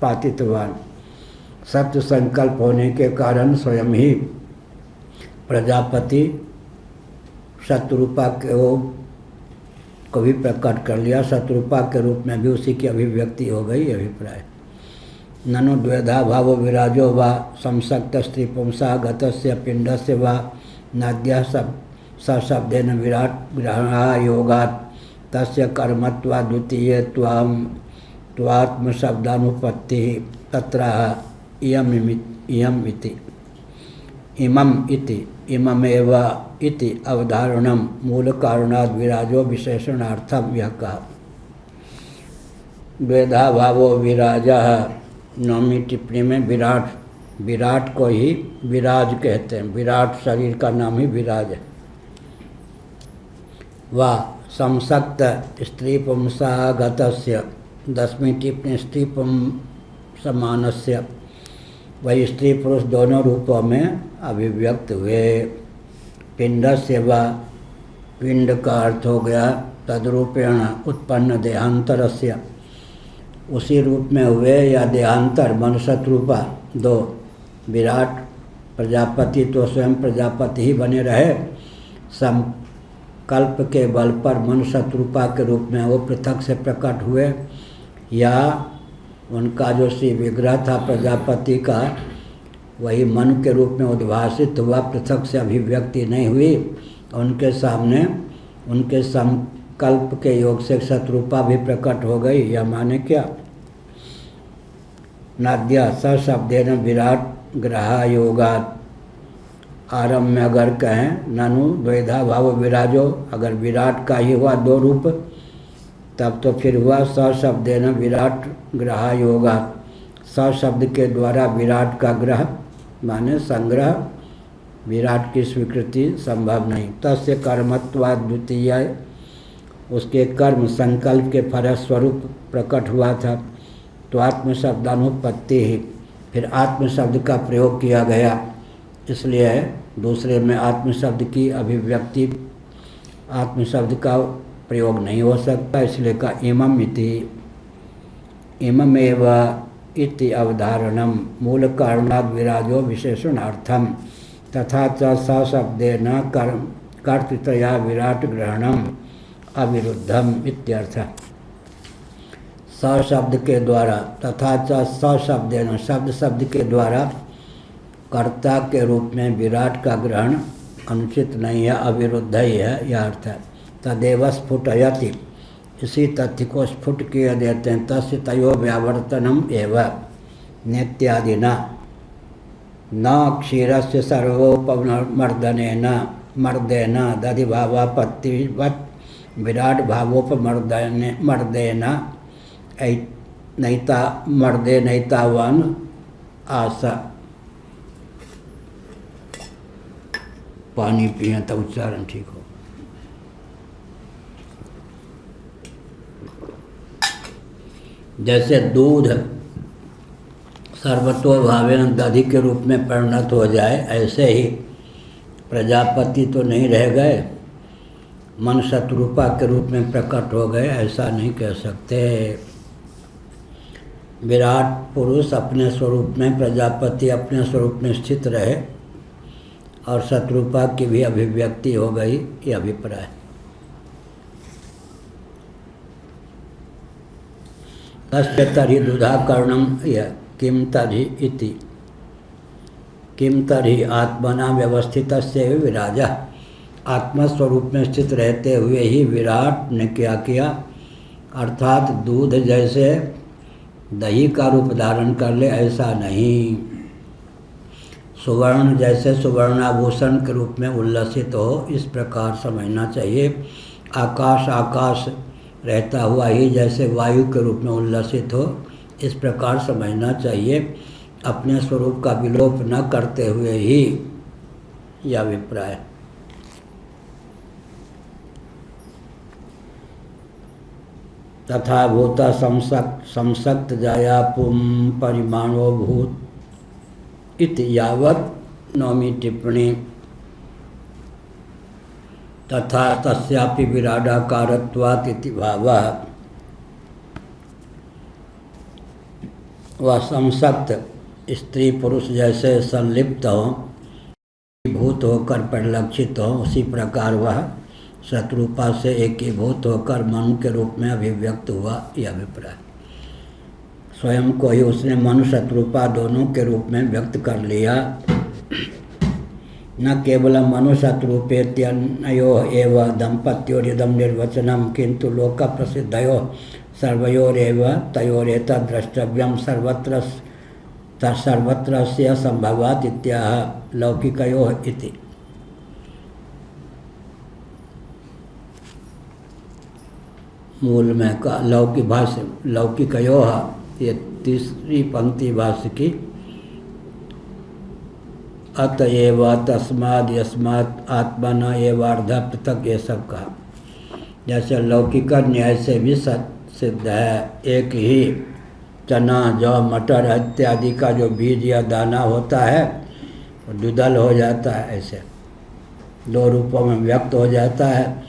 पातितवान। सत्य संकल्प होने के कारण स्वयं ही प्रजापति शत्रुपा को भी प्रकट कर लिया, शत्रुपा के रूप में भी उसी की अभिव्यक्ति हो गई अभिप्राय। ननु द्वेधा भावो विराजो वा संसक्त स्त्री पुंसा गतस्य पिंडस्य वा नाद्या सशब्देन विराट ग्रहणायोगात् तस्य कर्मत्वा द्वितीय त्वात्मशब्दानुपत्ति तत्राह इमम् इति इममेव इति अवधारणम मूल कारणाद् विराजो विशेषणार्थम यह कहा। द्वेधा भावो विराजः, नौवीं टिप्पणी में विराट को ही विराज कहते हैं। विराट शरीर का नाम ही विराज है। वा संसक्त स्त्री पुंसागतस्य, 10वीं टिप्पणी स्त्री पुंसमानस्य, वही स्त्री पुरुष दोनों रूपों में अभिव्यक्त हुए। पिंडस्य वा, पिंड का अर्थ हो गया तद्रूपेण उत्पन्न देहांतरस्य, उसी रूप में हुए या देहांतर मनुष्यरूपा दो। विराट प्रजापति तो स्वयं प्रजापति ही बने रहे, संकल्प के बल पर मनुष्यरूपा के रूप में वो पृथक से प्रकट हुए, या उनका जो श्री विग्रह था प्रजापति का वही मन के रूप में उद्भासित हुआ, पृथक से अभिव्यक्ति नहीं हुई। उनके सामने उनके संकल्प के योग से शत्रुपा भी प्रकट हो गई। यह माने क्या? नाद्या सशब्देन विराट ग्रहायोगात्, आरंभ में अगर कहें ननु द्वैधा भाव विराजो, अगर विराट का ही हुआ दो रूप तब तो फिर हुआ सशब्देन विराट ग्रहायोगात्, स शब्द के द्वारा विराट का ग्रह माने संग्रह, विराट की स्वीकृति संभव नहीं। तस्य कर्मत्वाद् द्वितीय, उसके कर्म संकल्प के फलस्वरूप प्रकट हुआ था। तो आत्म शब्दानुपत्ति ही, फिर आत्म शब्द का प्रयोग किया गया, इसलिए दूसरे में आत्म शब्द की अभिव्यक्ति, आत्म शब्द का प्रयोग नहीं हो सकता, इसलिए का इमम् इति इममेव इति अवधारणम मूल कारणाद् विराजो विशेषणार्थम तथा च सशब्देन कर्तृतया विराट ग्रहणम अविरुद्धम इत्यर्थः। स शब्द के द्वारा तथा च सशब्देन, शब्द के द्वारा कर्ता के रूप में विराट का ग्रहण अनुचित नहीं है, अविरुद्ध ही है, यह अर्थ है। तदेव स्फुटयति, इसी तथ्य को स्फुट किए देते हैं। तस्य तयो व्यावर्तनम एव नित्यादिना न क्षीरस्य सर्वोपमर्दनेन मर्देन दधिभावापत्तिवत् विराट भावोपमर्देन नैता मर्दे नैतावान आशा। पानी पिए तो उच्चारण ठीक हो। जैसे दूध सर्वतोभावेन दधि के रूप में परिणत हो जाए, ऐसे ही प्रजापति तो नहीं रह गए, मन शत्रुपा के रूप में प्रकट हो गए, ऐसा नहीं कह सकते। विराट पुरुष अपने स्वरूप में, प्रजापति अपने स्वरूप में स्थित रहे और शत्रुपा की भी अभिव्यक्ति हो गई, ये अभिप्राय। तस्य तर्हि दुधाकर्णम यह किम तर्हि इति, किम तर्हि आत्मना व्यवस्थितस्य विराजः, आत्मस्वरूप में स्थित रहते हुए ही विराट ने क्या किया, अर्थात दूध जैसे दही का रूप धारण कर ले ऐसा नहीं, सुवर्ण जैसे सुवर्णाभूषण के रूप में उल्लसित हो, इस प्रकार समझना चाहिए। आकाश रहता हुआ ही जैसे वायु के रूप में उल्लसित हो, इस प्रकार समझना चाहिए। अपने स्वरूप का विलोप न करते हुए ही यह अभिप्राय। तथा भूत संसक्त जाया पुम परिमाणो भूत इति यावत् नौमी टिप्पणी। तथा तस्यापि विराडाकारत्वात् इति भावः। वह संसक्त स्त्री पुरुष जैसे संलिप्त हो, भूत होकर परिलक्षित हो, उसी प्रकार वह शत्रुपा से एकीभूत होकर मनु के रूप में अभिव्यक्त हुआ, यह अभिप्राय। स्वयं को ही उसने मनु शत्रुपा दोनों के रूप में व्यक्त कर लिया। न केवल मनु शत्रुपेत्यनयोः एव दंपत्योरिदं निर्वचनम किंतु लोक प्रसिद्धयोः सर्वयोरेव तयोरेतद् द्रष्टव्यं सर्वत्रस्य संभवात् इत्याह लौकिकयोः इति। मूल में का लौकिक भाष्य लौकिकयोः, ये तीसरी पंक्ति भाष्य की। अतएव तस्माद् यस्मात् आत्मन एवार्धा पृथक, ये सब कहा। जैसे लौकिक न्याय से भी सिद्ध है, एक ही चना जौ मटर इत्यादि का जो बीज या दाना होता है वो द्विदल हो जाता है, ऐसे दो रूपों में व्यक्त हो जाता है।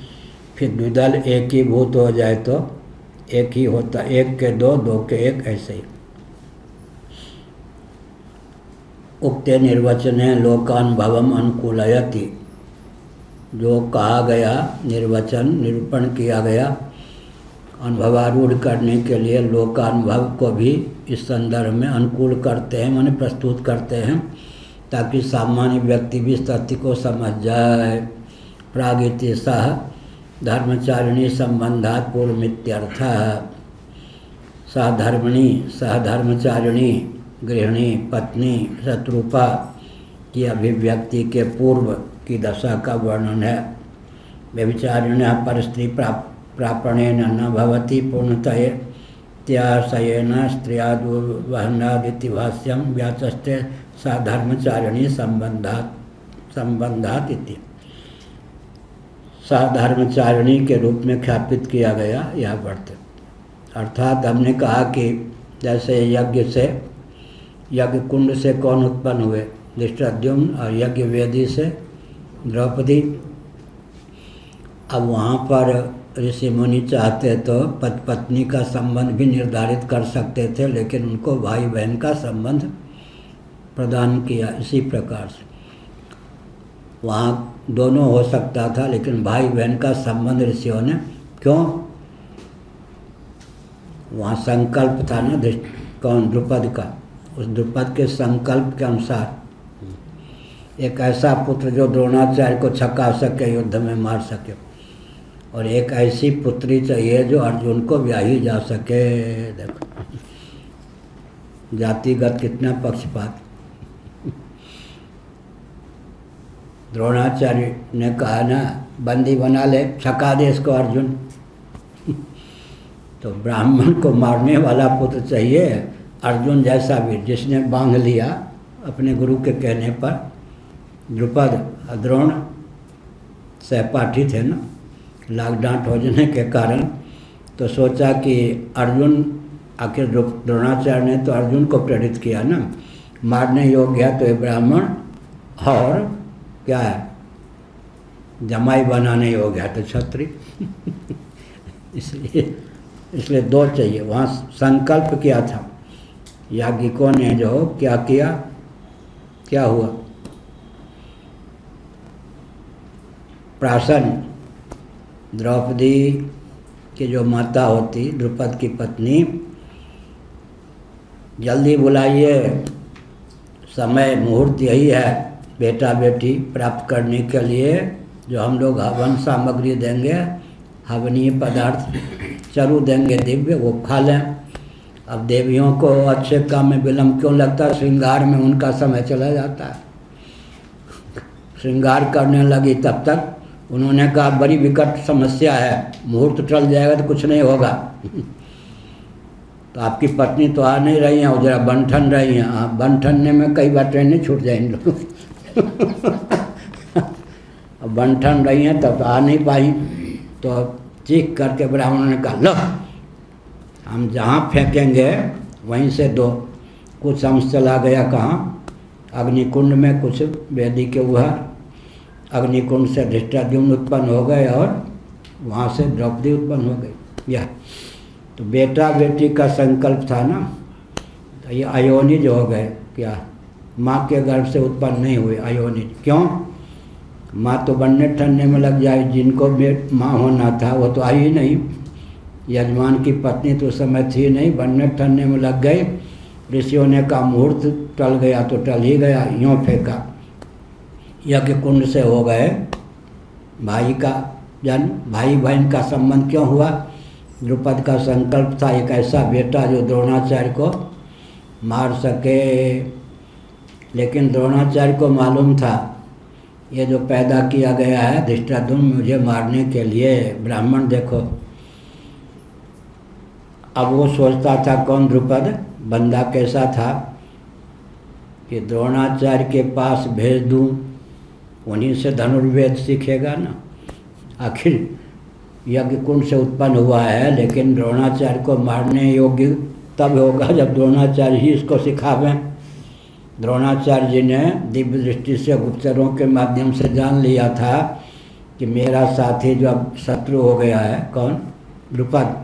फिर द्विदल एक ही भूत हो जाए तो एक ही होता, एक के दो, दो के एक, ऐसे ही। उक्ते निर्वचने लोकानुभवम अनुकूलयति, जो कहा गया निर्वचन निरूपण किया गया अनुभवारूढ़ करने के लिए लोकानुभव को भी इस संदर्भ में अनुकूल करते हैं, माने प्रस्तुत करते हैं, ताकि सामान्य व्यक्ति भी तथ्य को समझ जाए। प्रागिति सह धर्मचारिणी संबंधात् पूर्वमित्यर्थ। सहधर्मिणी सहधर्मचारिणी गृहिणी पत्नी शत्रुपा की अभिव्यक्ति के पूर्व की दशा का वर्णन है। व्यभिचारिण्या पर स्त्री प्रापणेन न भवति पूर्णतये त्याशयेन स्त्रियादुर्वहनादिति भाष्यं व्याचष्टे साधर्मचारिणी संबंधात् इति। साधर्मचारिणी के रूप में ख्यापित किया गया यह वर्त। अर्थात हमने कहा कि जैसे यज्ञ कुंड से कौन उत्पन्न हुए, धृष्टद्युम्न, और यज्ञ वेदी से द्रौपदी। अब वहाँ पर ऋषि मुनि चाहते तो पति पत्नी का संबंध भी निर्धारित कर सकते थे, लेकिन उनको भाई बहन का संबंध प्रदान किया। इसी प्रकार से वहाँ दोनों हो सकता था, लेकिन भाई बहन का संबंध ऋषियों ने क्यों, वहाँ संकल्प था ना कौन, द्रुपद का। उस द्रुपद के संकल्प के अनुसार एक ऐसा पुत्र जो द्रोणाचार्य को छका सके, युद्ध में मार सके, और एक ऐसी पुत्री चाहिए जो अर्जुन को ब्याही जा सके। देखो जातिगत कितना पक्षपात। द्रोणाचार्य ने कहा ना, बंदी बना ले, छका दे इसको अर्जुन। तो ब्राह्मण को मारने वाला पुत्र चाहिए, अर्जुन जैसा भी, जिसने बांध लिया अपने गुरु के कहने पर। द्रुपद द्रोण सहपाठी थे ना, लाग डांट हो जाने के कारण, तो सोचा कि अर्जुन, आखिर द्रोणाचार्य ने तो अर्जुन को प्रेरित किया ना, मारने योग्य है तो ये ब्राह्मण, और क्या है जमाई बनाने योग्य है तो क्षत्रिय। इसलिए दो चाहिए। वहाँ संकल्प किया था याज्ञिकों ने, जो क्या किया, क्या हुआ, प्राशन द्रौपदी की जो माता होती, द्रुपद की पत्नी, जल्दी बुलाइए, समय मुहूर्त यही है, बेटा बेटी प्राप्त करने के लिए जो हम लोग हवन सामग्री देंगे, हवनीय पदार्थ चरु देंगे दिव्य, वो खा लें। अब देवियों को अच्छे काम में विलम्ब क्यों लगता है, श्रृंगार में उनका समय चला जाता है। श्रृंगार करने लगी तब तक उन्होंने कहा बड़ी विकट समस्या है, मुहूर्त टल जाएगा तो कुछ नहीं होगा। तो आपकी पत्नी तो आ नहीं रही हैं, वो जरा बंठन रही हैं। हाँ, बंठनने में कई बार ट्रेनें छूट जाएंगे लोग। अब बंठन रही हैं तब तो आ नहीं पाई, तो चीख करके ब्राह्मणों ने कहा लो हम जहाँ फेंकेंगे वहीं से दो, कुछ अंश चला गया कहाँ, अग्निकुंड में, कुछ वेदी के उधर। अग्निकुंड से धृष्टद्युम्न उत्पन्न हो गए और वहाँ से द्रौपदी उत्पन्न हो गई। यह तो बेटा बेटी का संकल्प था ना, तो ये अयोनिज हो गए। क्या माँ के गर्भ से उत्पन्न नहीं हुए अयोनिज? क्यों? माँ तो बनने ठनने में लग जाए, जिनको माँ होना था वो तो आई ही नहीं। यजमान की पत्नी तो उस समय थी नहीं, बनने ठनने में लग गई। ऋषियों ने कहा मुहूर्त टल गया तो टल ही गया, यूँ फेंका। यज्ञ कुंड से हो गए भाई का जन्म। भाई बहन का संबंध क्यों हुआ? द्रुपद का संकल्प था एक ऐसा बेटा जो द्रोणाचार्य को मार सके, लेकिन द्रोणाचार्य को मालूम था ये जो पैदा किया गया है धृष्टद्युम्न मुझे मारने के लिए। ब्राह्मण देखो, अब वो सोचता था कौन? द्रुपद। बंदा कैसा था कि द्रोणाचार्य के पास भेज दूं, उन्हीं से धनुर्वेद सीखेगा ना। आखिर यज्ञ कुंड से उत्पन्न हुआ है, लेकिन द्रोणाचार्य को मारने योग्य तब होगा जब द्रोणाचार्य ही इसको सिखावें। द्रोणाचार्य जी ने दिव्य दृष्टि से गुप्तचरों के माध्यम से जान लिया था कि मेरा साथी जो अब शत्रु हो गया है, कौन? द्रुपद,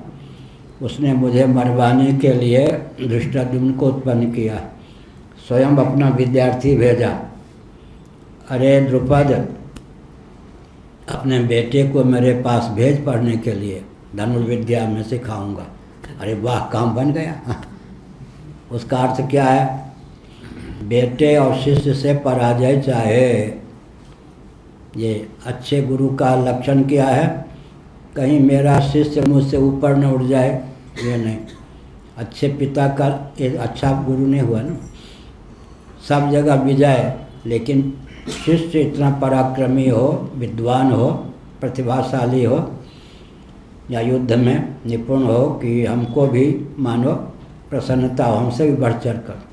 उसने मुझे मरवाने के लिए धृष्टद्युम्न को उत्पन्न किया। स्वयं अपना विद्यार्थी भेजा, अरे द्रुपद अपने बेटे को मेरे पास भेज पढ़ने के लिए, धनुर्विद्या में सिखाऊंगा। अरे वाह, काम बन गया। उसका अर्थ क्या है? बेटे और शिष्य से पराजय चाहे। ये अच्छे गुरु का लक्षण क्या है? कहीं मेरा शिष्य मुझसे ऊपर न उठ जाए, ये नहीं। अच्छे पिता का एक अच्छा गुरु नहीं हुआ ना। सब जगह विजय, लेकिन शिष्य इतना पराक्रमी हो, विद्वान हो, प्रतिभाशाली हो, या युद्ध में निपुण हो कि हमको भी मानो प्रसन्नता हो, हमसे भी बढ़ चढ़ कर।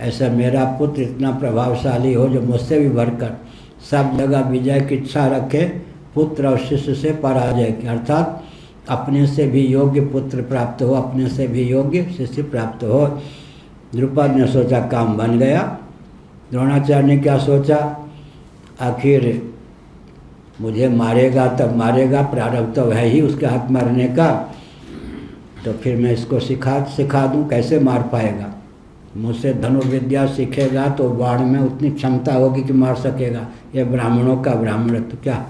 ऐसा मेरा पुत्र इतना प्रभावशाली हो जो मुझसे भी बढ़कर सब जगह विजय की इच्छा रखे, पुत्र और शिष्य से पराजय की, अर्थात अपने से भी योग्य पुत्र प्राप्त हो, अपने से भी योग्य शिष्य प्राप्त हो। द्रुपद ने सोचा काम बन गया। द्रोणाचार्य ने क्या सोचा? आखिर मुझे मारेगा तब मारेगा, प्रारब्ध तो है ही उसके हाथ मारने का, तो फिर मैं इसको सिखा दूं, कैसे मार पाएगा? मुझसे धनुर्विद्या सीखेगा तो बाण में उतनी क्षमता होगी कि मार सकेगा। ये ब्राह्मणों का ब्राह्मण तो क्या?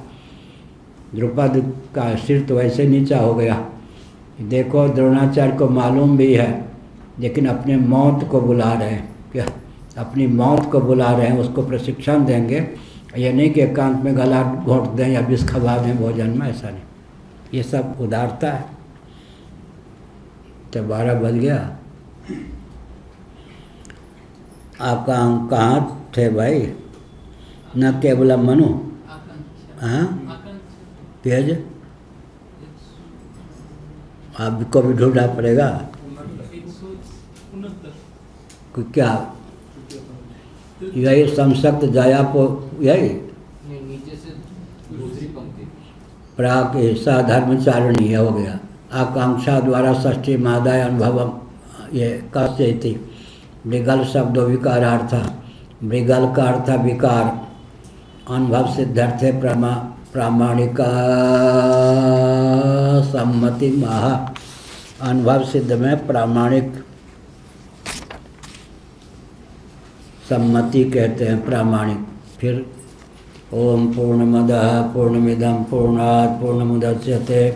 द्रुपद का सिर तो वैसे नीचा हो गया। देखो द्रोणाचार्य को मालूम भी है, लेकिन अपने मौत को बुला रहे हैं। क्या? अपनी मौत को बुला रहे हैं, उसको प्रशिक्षण देंगे। ये नहीं कि एकांत में गला घोंट दें या विष खवा दें भोजन में, ऐसा नहीं। ये सब उदारता है। तो 12 बज गया। आप कहाँ थे भाई? न केवल मनु, हाँ तेज, आपको भी ढूंढना पड़ेगा। क्या यही संसक्त जयापो, यही नीचे से दूसरी पंक्ति प्राक ऐसा धर्मचारिणी हो गया। आकांक्षा द्वारा षष्ठी मादाय अनुभवम, ये कस्य थी। मृगल शब्द विकारार्थ, मृगल का अर्थ विकार, अनुभव सिद्धार्थे प्रामाणिका सम्मति महा। अनुभव सिद्ध में प्रामाणिक सम्मति कहते हैं, प्रामाणिक। फिर ओम पूर्णमदः पूर्णमिदं पूर्णात् पूर्णमुदच्यते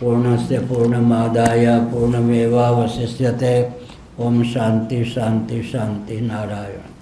पूर्णस्य पूर्णमादाय पूर्णमेवावशिष्यते। ओम शांति शांति शांति। नारायण।